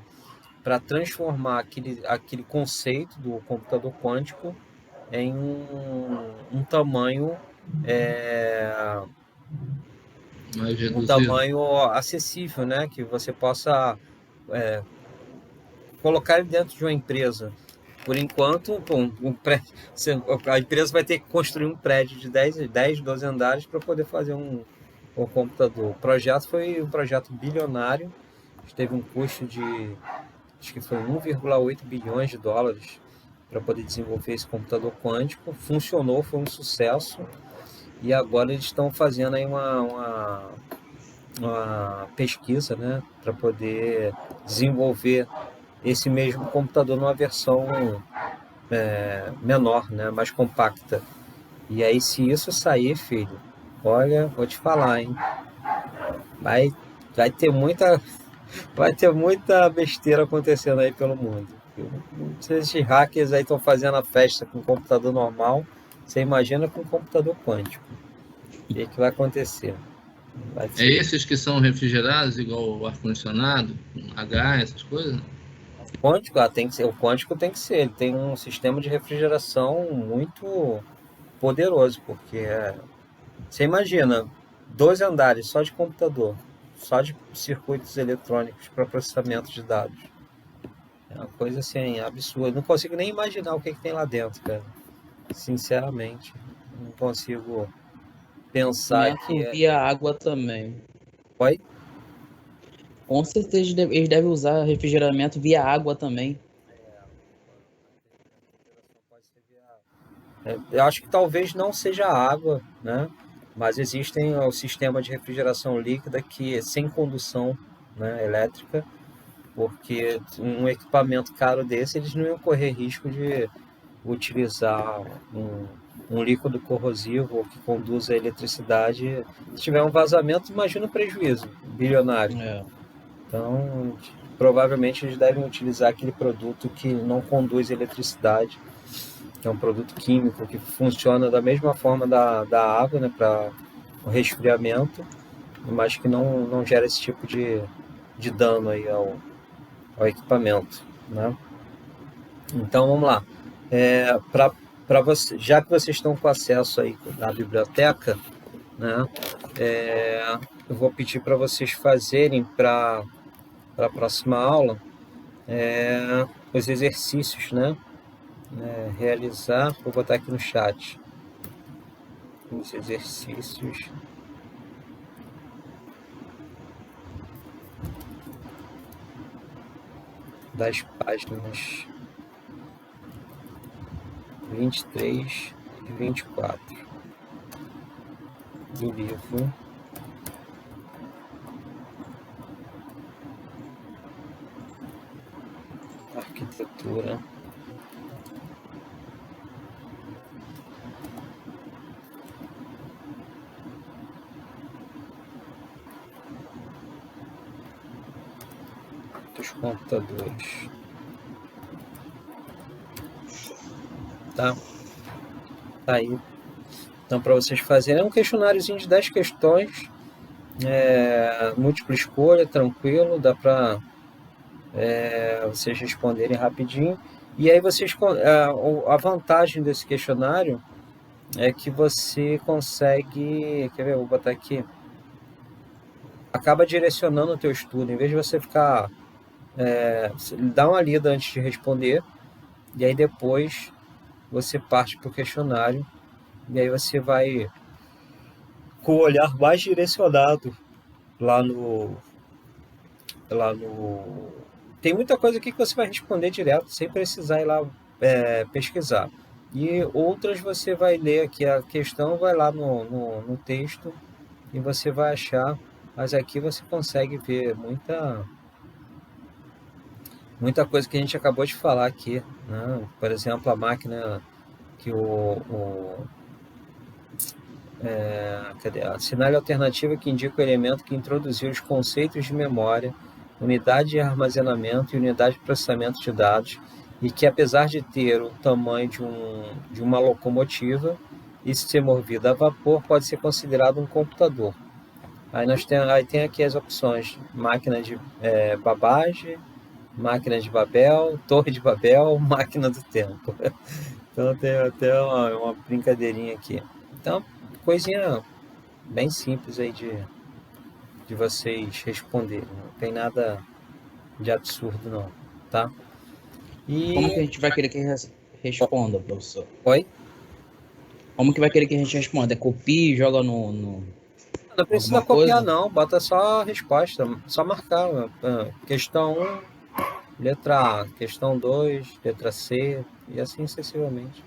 para transformar aquele conceito do computador quântico em um tamanho Mais um reduzido? tamanho acessível, né? Que você possa colocar ele dentro de uma empresa. Por enquanto, a empresa vai ter que construir um prédio de 10 12 andares para poder fazer um computador. O projeto foi um projeto bilionário, teve um custo de, acho que foi 1,8 bilhões de dólares para poder desenvolver esse computador quântico. Funcionou, foi um sucesso, e agora eles estão fazendo aí uma pesquisa, né, para poder desenvolver esse mesmo computador numa versão menor, né, mais compacta. E aí, se isso sair, filho, olha, vou te falar, hein, vai ter muita besteira acontecendo aí pelo mundo. Se esses hackers aí estão fazendo a festa com computador normal, você imagina com computador quântico. O que vai acontecer? Vai ser... esses que são refrigerados, igual o ar-condicionado, H, essas coisas? Quântico, tem que ser, o quântico tem que ser, ele tem um sistema de refrigeração muito poderoso, porque você imagina, 12 andares só de computador, só de circuitos eletrônicos para processamento de dados. É uma coisa assim, absurda. Não consigo nem imaginar o que tem lá dentro, cara. Sinceramente, não consigo pensar que via água também. Oi? Com certeza eles devem usar refrigeramento via água também. Eu acho que talvez não seja água, né? Mas existem o sistema de refrigeração líquida que é sem condução, né, elétrica, porque um equipamento caro desse, eles não iam correr risco de utilizar um líquido corrosivo que conduza a eletricidade. Se tiver um vazamento, imagina o prejuízo bilionário. Então, provavelmente eles devem utilizar aquele produto que não conduz eletricidade, que é um produto químico que funciona da mesma forma da água, né, para o resfriamento, mas que não gera esse tipo de dano aí ao equipamento, né? Então vamos lá. Para você, já que vocês estão com acesso aí à biblioteca, né, eu vou pedir para vocês fazerem para a próxima aula os exercícios, né? Realizar, vou botar aqui no chat os exercícios das páginas 23 e 24 do livro Arquitetura dos computadores. Tá? Tá aí. Então, para vocês fazerem, é um questionáriozinho de 10 questões, múltipla escolha, tranquilo, dá para vocês responderem rapidinho. E aí a vantagem desse questionário é que você consegue, quer ver, eu vou botar aqui, acaba direcionando o teu estudo, em vez de você ficar, dá uma lida antes de responder, e aí depois você parte para o questionário, e aí você vai com o olhar mais direcionado lá no... Tem muita coisa aqui que você vai responder direto, sem precisar ir lá pesquisar. E outras você vai ler aqui a questão, vai lá no texto e você vai achar, mas aqui você consegue ver muita coisa que a gente acabou de falar aqui, né? Por exemplo, a máquina que cadê? A sinal alternativa que indica o elemento que introduziu os conceitos de memória, unidade de armazenamento e unidade de processamento de dados, e que, apesar de ter o tamanho de uma locomotiva e ser movido a vapor, pode ser considerado um computador. Aí tem aqui as opções: máquina de Babbage, máquina de Babel, torre de Babel, máquina do tempo. Então tem até uma brincadeirinha aqui. Então, coisinha bem simples aí de vocês responderem. Não tem nada de absurdo não, tá? E... Como que a gente vai querer que responda, professor? Oi? Como que vai querer que a gente responda? Copia e joga no... Não precisa copiar não, bota só a resposta, só marcar. Questão 1, letra A, questão 2, letra C, e assim sucessivamente.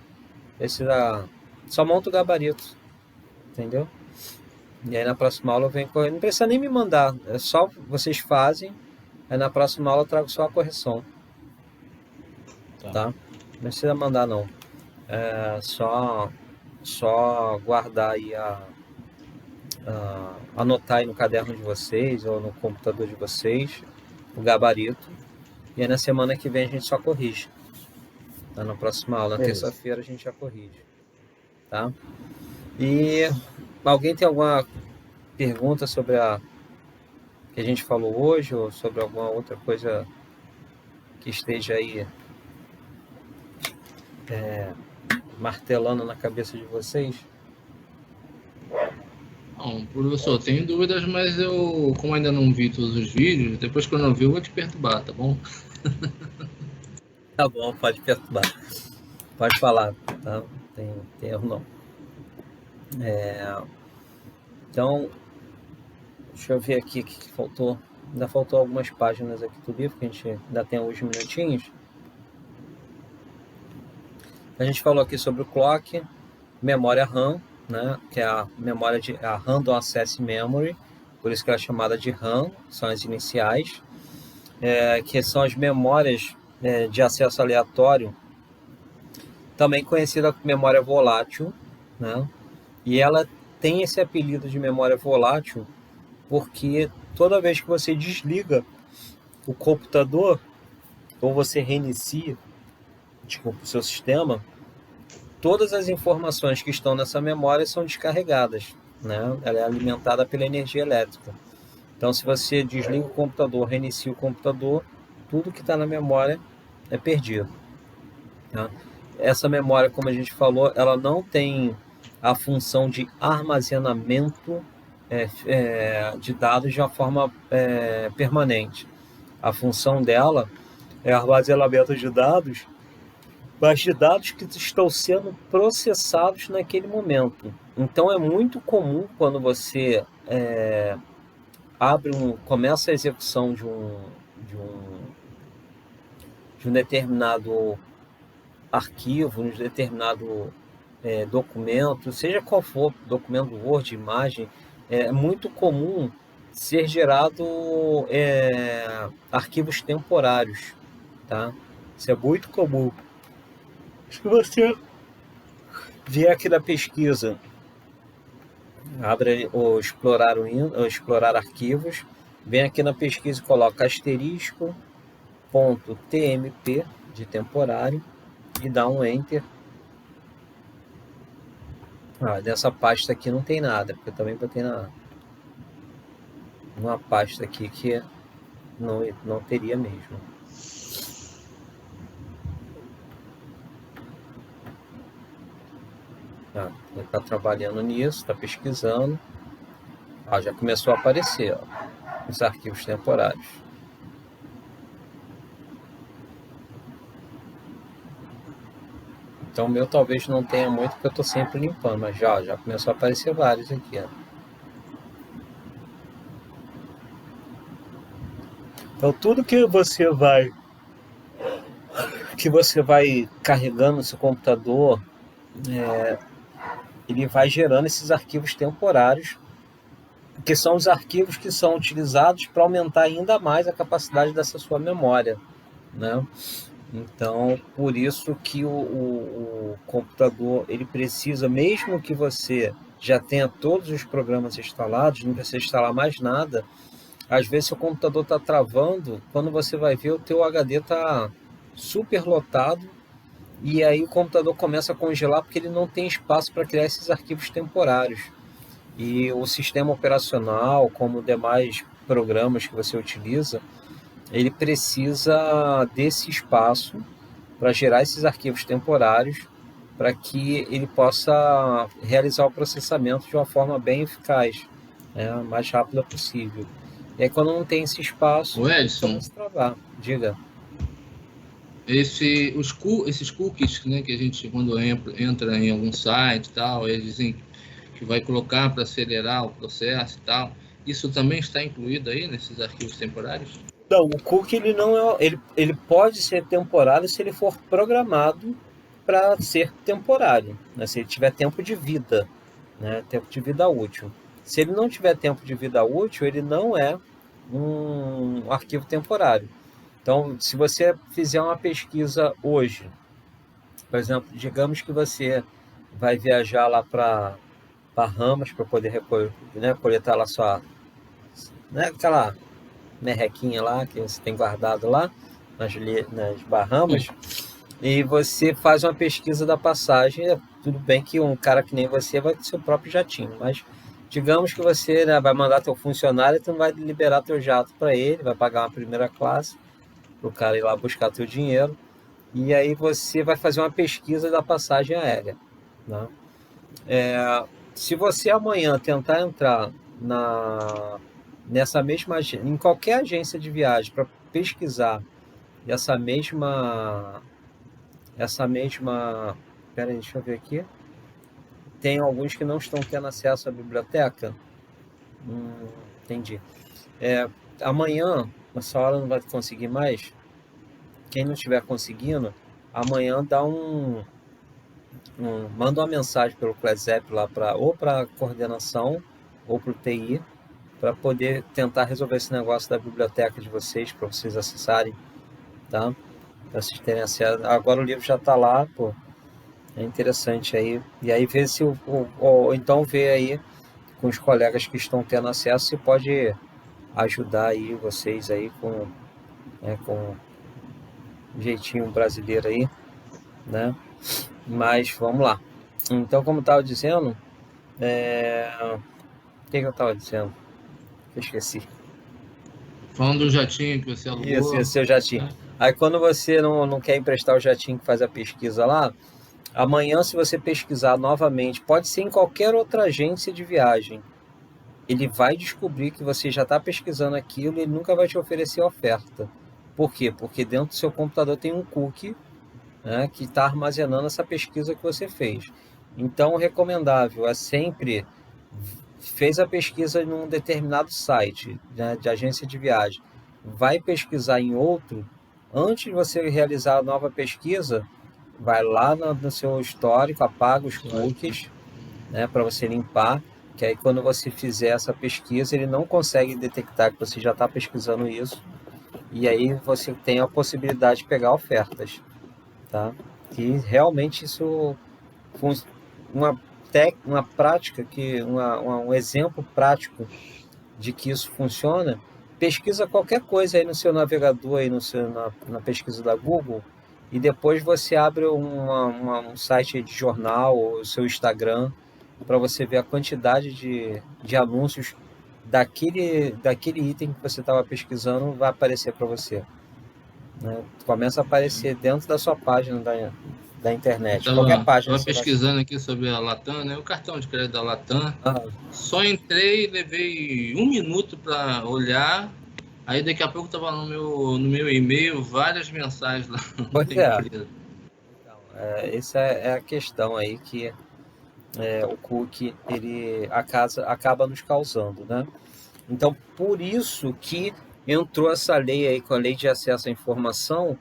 Só monta o gabarito, entendeu? E aí na próxima aula eu venho correndo. Não precisa nem me mandar, é só vocês fazem, aí na próxima aula eu trago só a correção. Tá? Não precisa mandar não. É só guardar aí anotar aí no caderno de vocês ou no computador de vocês o gabarito, e aí na semana que vem a gente só corrige, tá? Na próxima aula, na terça-feira a gente já corrige, tá? E alguém tem alguma pergunta sobre que a gente falou hoje, ou sobre alguma outra coisa que esteja aí martelando na cabeça de vocês? Não, professor, tenho dúvidas, mas como ainda não vi todos os vídeos, depois que eu não vi, eu vou te perturbar, tá bom? Tá bom, pode perturbar. Pode falar, tá? Tem erro não. Então, deixa eu ver aqui o que faltou. Ainda faltou algumas páginas aqui do livro, que a gente ainda tem alguns minutinhos. A gente falou aqui sobre o clock, memória RAM, né, que é a Random Access Memory, por isso que ela é chamada de RAM, são as iniciais, que são as memórias de acesso aleatório, também conhecida como memória volátil, né, e ela tem esse apelido de memória volátil porque toda vez que você desliga o computador ou você reinicia o seu sistema, todas as informações que estão nessa memória são descarregadas, né? Ela é alimentada pela energia elétrica. Então, se você desliga o computador, reinicia o computador, tudo que está na memória é perdido, tá? Essa memória, como a gente falou, ela não tem a função de armazenamento de dados de uma forma permanente. A função dela é armazenamento de dados, mas de dados que estão sendo processados naquele momento. Então é muito comum quando você começa a execução de um determinado arquivo, de um determinado documento, seja qual for, documento Word, imagem, é muito comum ser gerado arquivos temporários, tá? Isso é muito comum. Se você vier aqui na pesquisa, abre o explorar arquivos, vem aqui na pesquisa e coloca asterisco, .tmp de temporário e dá um enter. Dessa pasta aqui não tem nada, porque eu também botei numa pasta aqui que não teria mesmo. Ele está trabalhando nisso, está pesquisando. Já começou a aparecer os arquivos temporários. Então o meu talvez não tenha muito, porque eu estou sempre limpando, mas já começou a aparecer vários aqui. Então tudo que você vai carregando no seu computador, ele vai gerando esses arquivos temporários, que são os arquivos que são utilizados para aumentar ainda mais a capacidade dessa sua memória, né? Então, por isso que o computador, ele precisa, mesmo que você já tenha todos os programas instalados, não precisa instalar mais nada, às vezes o computador está travando, quando você vai ver o teu HD está super lotado, e aí o computador começa a congelar porque ele não tem espaço para criar esses arquivos temporários. E o sistema operacional, como demais programas que você utiliza, ele precisa desse espaço para gerar esses arquivos temporários, para que ele possa realizar o processamento de uma forma bem eficaz, a mais rápida possível. E aí, quando não tem esse espaço, Edson, começa a travar. Diga. Esses cookies, né, que a gente, quando entra em algum site e tal, eles dizem que vai colocar para acelerar o processo e tal, isso também está incluído aí nesses arquivos temporários? Não, o cookie ele pode ser temporário se ele for programado para ser temporário, né? Se ele tiver tempo de vida, né? Tempo de vida útil. Se ele não tiver tempo de vida útil, ele não é um arquivo temporário. Então, se você fizer uma pesquisa hoje, por exemplo, digamos que você vai viajar lá para Bahamas para poder coletar lá sua, aquela merrequinha lá que você tem guardado lá nas Bahamas, e você faz uma pesquisa da passagem. Tudo bem que um cara que nem você vai ter seu próprio jatinho, mas digamos que você vai mandar teu funcionário, tu não vai liberar teu jato para ele, vai pagar uma primeira classe para o cara ir lá buscar teu dinheiro, e aí você vai fazer uma pesquisa da passagem aérea, né? Se você amanhã tentar entrar nessa mesma em qualquer agência de viagem para pesquisar essa mesma, peraí, deixa eu ver aqui, tem alguns que não estão tendo acesso à biblioteca. Entendi. Amanhã, essa hora não vai conseguir mais. Quem não estiver conseguindo, amanhã dá manda uma mensagem pelo ClassApp lá ou para a coordenação ou para o TI, para poder tentar resolver esse negócio da biblioteca de vocês, para vocês acessarem, tá? Para vocês terem acesso. Agora o livro já está lá, pô. É interessante aí. E aí ver se ou então ver aí com os colegas que estão tendo acesso, se pode ajudar aí vocês aí com um jeitinho brasileiro aí, né? Mas vamos lá. Então, como eu estava dizendo, o que eu estava dizendo? Eu esqueci. Falando do jatinho que você alugou. Isso, seu jatinho. Aí quando você não quer emprestar o jatinho que faz a pesquisa lá, amanhã, se você pesquisar novamente, pode ser em qualquer outra agência de viagem, ele vai descobrir que você já está pesquisando aquilo e ele nunca vai te oferecer oferta. Por quê? Porque dentro do seu computador tem um cookie, né, que está armazenando essa pesquisa que você fez. Então, o recomendável é sempre, fez a pesquisa em um determinado site, né, de agência de viagem, vai pesquisar em outro, antes de você realizar a nova pesquisa, vai lá no seu histórico, apaga os cookies, né, para você limpar, que aí quando você fizer essa pesquisa, ele não consegue detectar que você já está pesquisando isso, e aí você tem a possibilidade de pegar ofertas, tá? Que realmente isso um exemplo prático de que isso funciona pesquisa qualquer coisa aí no seu navegador, aí na pesquisa da Google, e depois você abre um site de jornal ou o seu Instagram para você ver a quantidade de anúncios daquele item que você estava pesquisando, vai aparecer para você. Né? Começa a aparecer dentro da sua página da internet. Qualquer página. Estava pesquisando aqui sobre a Latam, né? O cartão de crédito da Latam. Ah, Só entrei, levei 1 minuto para olhar. Aí daqui a pouco estava no meu e-mail várias mensagens lá. pois é. Então, essa é a questão aí que o cookie ele acaba nos causando, né? Então, por isso que entrou essa lei aí, com a lei de acesso à informação,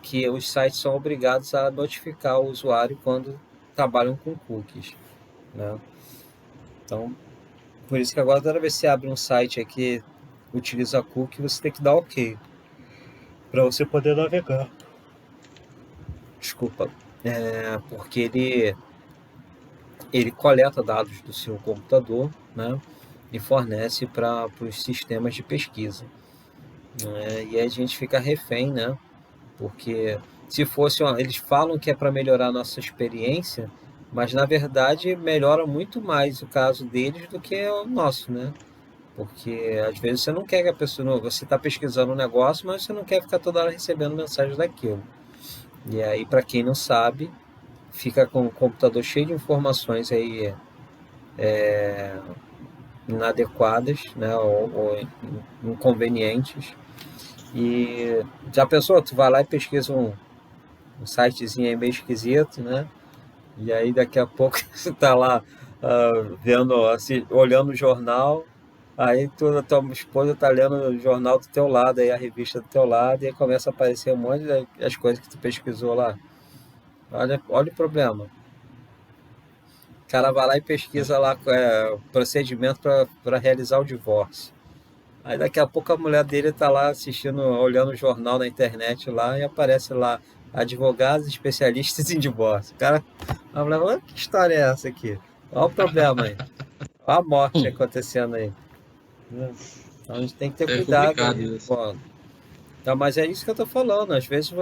que os sites são obrigados a notificar o usuário quando trabalham com cookies, né? Então, por isso que agora toda vez que você abre um site aí que utiliza cookie, você tem que dar OK para você poder navegar. Desculpa. Porque ele coleta dados do seu computador, né? E fornece para os sistemas de pesquisa. E aí a gente fica refém, né? Porque se fosse eles falam que é para melhorar a nossa experiência, mas na verdade melhora muito mais o caso deles do que o nosso, né? Porque às vezes você não quer que a pessoa, você está pesquisando um negócio, mas você não quer ficar toda hora recebendo mensagens daquilo. E aí, para quem não sabe, fica com o computador cheio de informações aí inadequadas, né, ou inconvenientes. E já pensou, tu vai lá e pesquisa um sitezinho aí meio esquisito, né? E aí daqui a pouco você tá lá vendo, assim, olhando o jornal, aí a tua esposa tá lendo o jornal do teu lado, aí a revista do teu lado, e aí começa a aparecer um monte das coisas que tu pesquisou lá. Olha o problema. O cara vai lá e pesquisa lá procedimento para realizar o divórcio. Aí daqui a pouco a mulher dele tá lá assistindo, olhando o jornal na internet lá e aparece lá advogados especialistas em divórcio. O cara, a mulher fala, que história é essa aqui? Olha o problema aí. Olha a morte acontecendo aí. Então a gente tem que ter cuidado aí, pô. Então, mas é isso que eu tô falando. Às vezes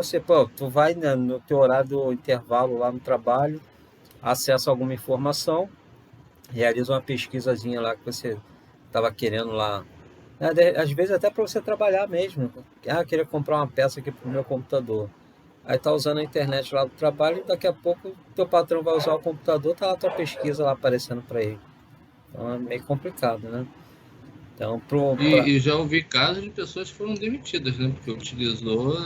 tu vai, né, no teu horário do intervalo lá no trabalho, acessa alguma informação, realiza uma pesquisazinha lá que você estava querendo lá. Às vezes até para você trabalhar mesmo. Queria comprar uma peça aqui para o meu computador. Aí tá usando a internet lá do trabalho e daqui a pouco teu patrão vai usar o computador, tá lá a tua pesquisa lá aparecendo para ele. Então é meio complicado, né? Então, E já ouvi casos de pessoas que foram demitidas, né? Porque utilizou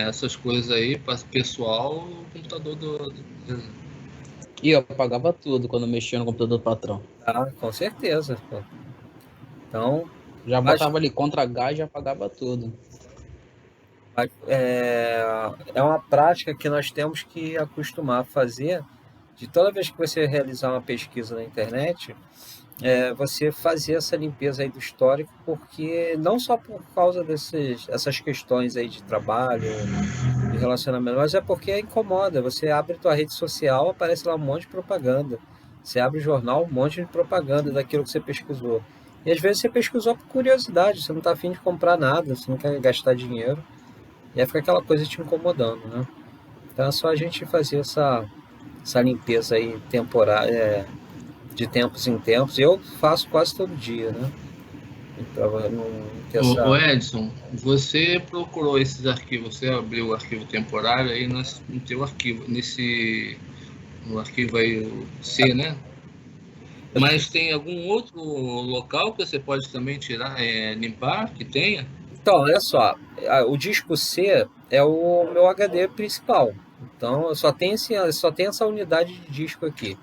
essas coisas aí para pessoal, o computador E eu apagava tudo quando mexia no computador do patrão. com certeza. Pô. Então, já botava ali contra H e já apagava tudo. É uma prática que nós temos que acostumar a fazer, de toda vez que você realizar uma pesquisa na internet, você fazer essa limpeza aí do histórico, porque não só por causa dessas questões aí de trabalho, de relacionamento, mas é porque incomoda. Você abre tua rede social, aparece lá um monte de propaganda. Você abre o jornal, um monte de propaganda daquilo que você pesquisou. E às vezes você pesquisou por curiosidade, você não está afim de comprar nada, você não quer gastar dinheiro. E aí fica aquela coisa te incomodando, né? Então é só a gente fazer essa limpeza aí temporária, de tempos em tempos. Eu faço quase todo dia, né? Ô Edson, você procurou esses arquivos, você abriu o arquivo temporário aí no teu arquivo, no arquivo aí C, né? Mas tem algum outro local que você pode também tirar, limpar, que tenha? Então, olha só, o disco C é o meu HD principal. Então, só tem essa unidade de disco aqui.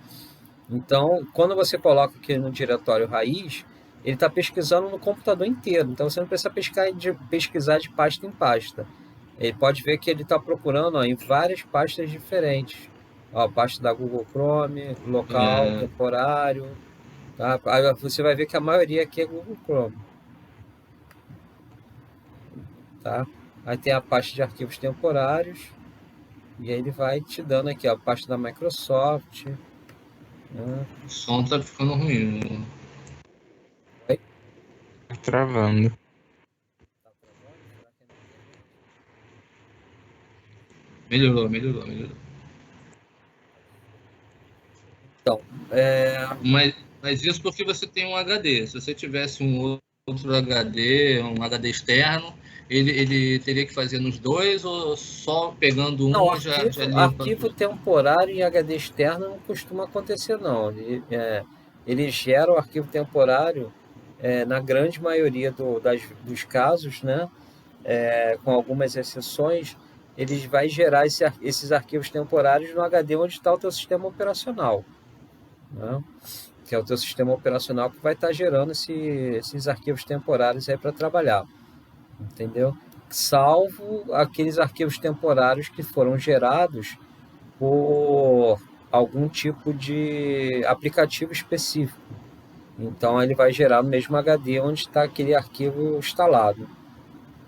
Então, quando você coloca aqui no diretório raiz, ele está pesquisando no computador inteiro. Então, você não precisa pesquisar de pasta em pasta. Ele pode ver que ele está procurando em várias pastas diferentes. Pasta da Google Chrome, local, temporário. Tá? Aí você vai ver que a maioria aqui é Google Chrome. Tá? Aí tem a pasta de arquivos temporários. E aí ele vai te dando aqui a pasta da Microsoft. O som tá ficando ruim. travando. Melhorou. Então, Mas isso porque você tem um HD. Se você tivesse um outro HD, um HD externo, ele teria que fazer nos dois ou só pegando um não, já limpa arquivo tudo? temporário em HD externo não costuma acontecer, não. Ele gera o arquivo temporário na grande maioria dos casos, né? Com algumas exceções, ele vai gerar esses arquivos temporários no HD onde está o teu sistema operacional, né? Que é o teu sistema operacional que vai estar gerando esses arquivos temporários aí para trabalhar, entendeu? Salvo aqueles arquivos temporários que foram gerados por algum tipo de aplicativo específico. Então ele vai gerar no mesmo HD onde está aquele arquivo instalado,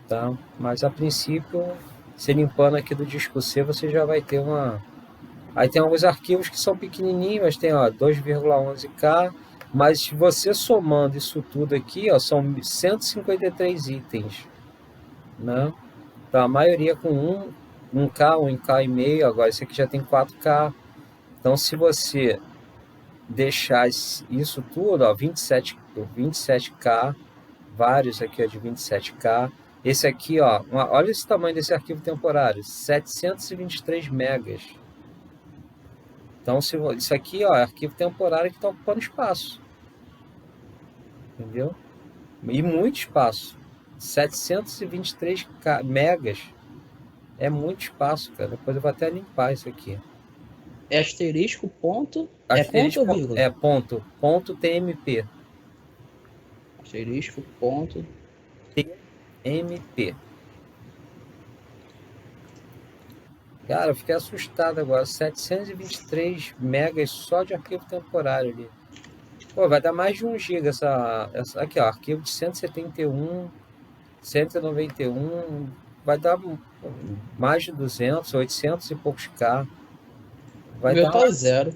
tá? Mas a princípio, se limpando aqui do disco C, você já vai ter uma... Aí tem alguns arquivos que são pequenininhos, mas tem 2,11K, mas você somando isso tudo aqui, são 153 itens, né? Então a maioria com 1K, 1K e meio, agora esse aqui já tem 4K. Então se você deixar isso tudo, 27K, vários aqui de 27K. Esse aqui, olha esse tamanho desse arquivo temporário, 723 megas. Então, isso aqui, é arquivo temporário que está ocupando espaço. Entendeu? E muito espaço. 723 megas é muito espaço, cara. Depois eu vou até limpar isso aqui. É asterisco, ponto. Asterisco, é ponto ou vírgula? Ponto TMP. Asterisco, ponto. TMP. Cara, eu fiquei assustado agora. 723 megas só de arquivo temporário ali. Pô, vai dar mais de 1 GB essa aqui, arquivo de 171, 191, vai dar mais de 200, 800 e poucos K. O meu tá zero.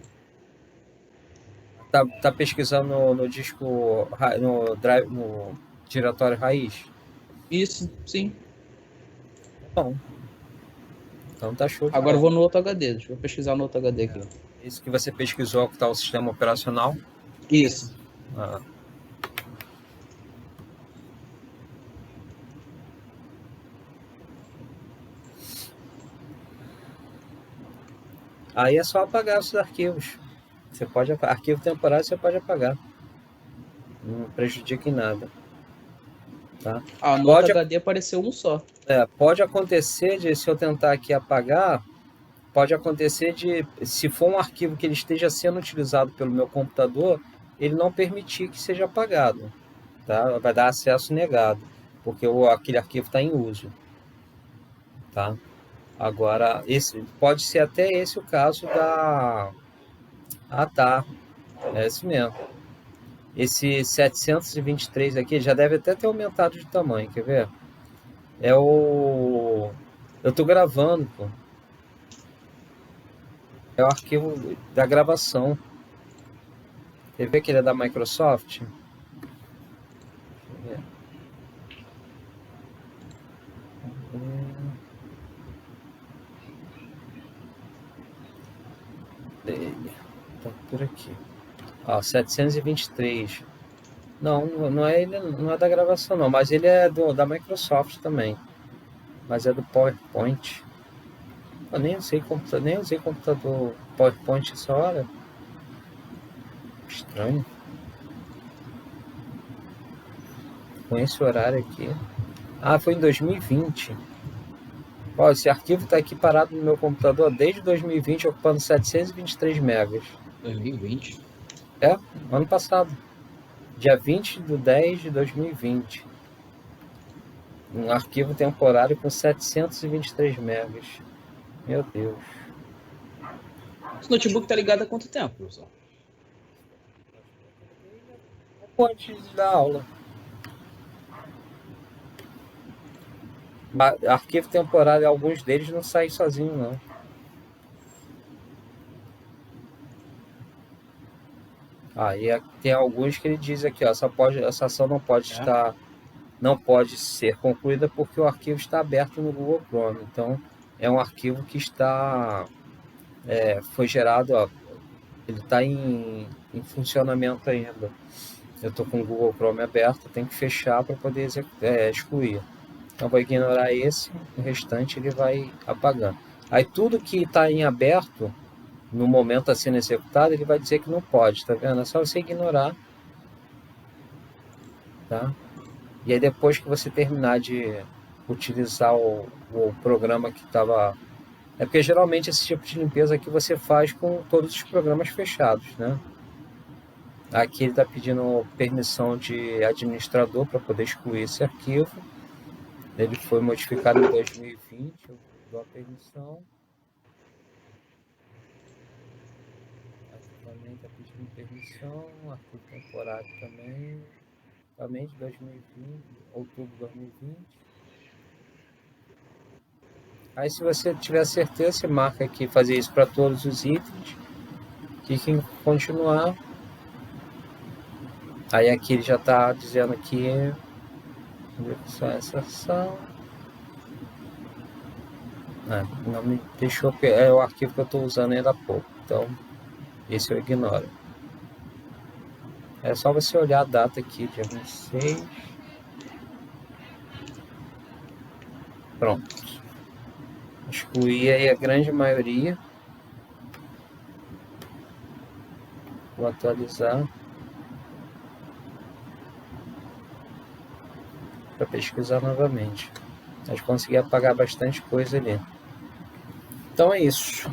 Tá pesquisando no disco, no drive, no diretório raiz? Isso, sim. Bom. Então tá show. Agora eu vou no outro HD, deixa eu pesquisar no outro HD aqui. Isso que você pesquisou, que tá o sistema operacional? Isso. Aí é só apagar esses arquivos. Você pode arquivo temporário você pode apagar. Não prejudica em nada. Tá? No outro HD apareceu um só. Pode acontecer se eu tentar aqui apagar, pode acontecer se for um arquivo que ele esteja sendo utilizado pelo meu computador, ele não permitir que seja apagado. Tá? Vai dar acesso negado, porque aquele arquivo está em uso. Tá? Agora, pode ser até esse o caso da... tá. É esse mesmo. Esse 723 aqui já deve até ter aumentado de tamanho, quer ver? Eu tô gravando, pô. É o arquivo da gravação. Quer ver que ele é da Microsoft? Deixa eu ver. Ele tá por aqui. 723. Não é ele, não é da gravação não, mas ele é da Microsoft também. Mas é do PowerPoint. Eu nem usei computador PowerPoint essa hora. Estranho. Com esse horário aqui. Foi em 2020. Esse arquivo está aqui parado no meu computador desde 2020, ocupando 723 megas. 2020? Ano passado. Dia 20 de 10 de 2020. Um arquivo temporário com 723 megas. Meu Deus. Esse notebook tá ligado há quanto tempo, professor? Antes da aula. Arquivo temporário, alguns deles não saem sozinho, não. E tem alguns que ele diz aqui, essa ação não pode estar não pode ser concluída porque o arquivo está aberto no Google Chrome. Então, é um arquivo que foi gerado, ó, ele está em funcionamento ainda. Eu estou com o Google Chrome aberto, tem que fechar para poder excluir. Então, vou ignorar esse, o restante ele vai apagando. Aí, tudo que está em aberto, no momento está sendo executado, ele vai dizer que não pode, tá vendo? É só você ignorar, tá? E aí, depois que você terminar de utilizar o programa que estava... É porque geralmente esse tipo de limpeza aqui você faz com todos os programas fechados, né? Aqui ele está pedindo permissão de administrador para poder excluir esse arquivo. Ele foi modificado em 2020, eu dou a permissão. Aqui também está pedindo permissão, arquivo temporário também de 2020, outubro de 2020. Aí, se você tiver certeza, você marca aqui fazer isso para todos os itens. Clique em continuar. Aí aqui ele já está dizendo que só essa ação. Não me deixou, é o arquivo que eu estou usando ainda há pouco. Então, esse eu ignoro. É só você olhar a data aqui, dia 26. Pronto. Excluí aí a grande maioria. Vou atualizar para pesquisar novamente. Mas consegui apagar bastante coisa ali. Então é isso.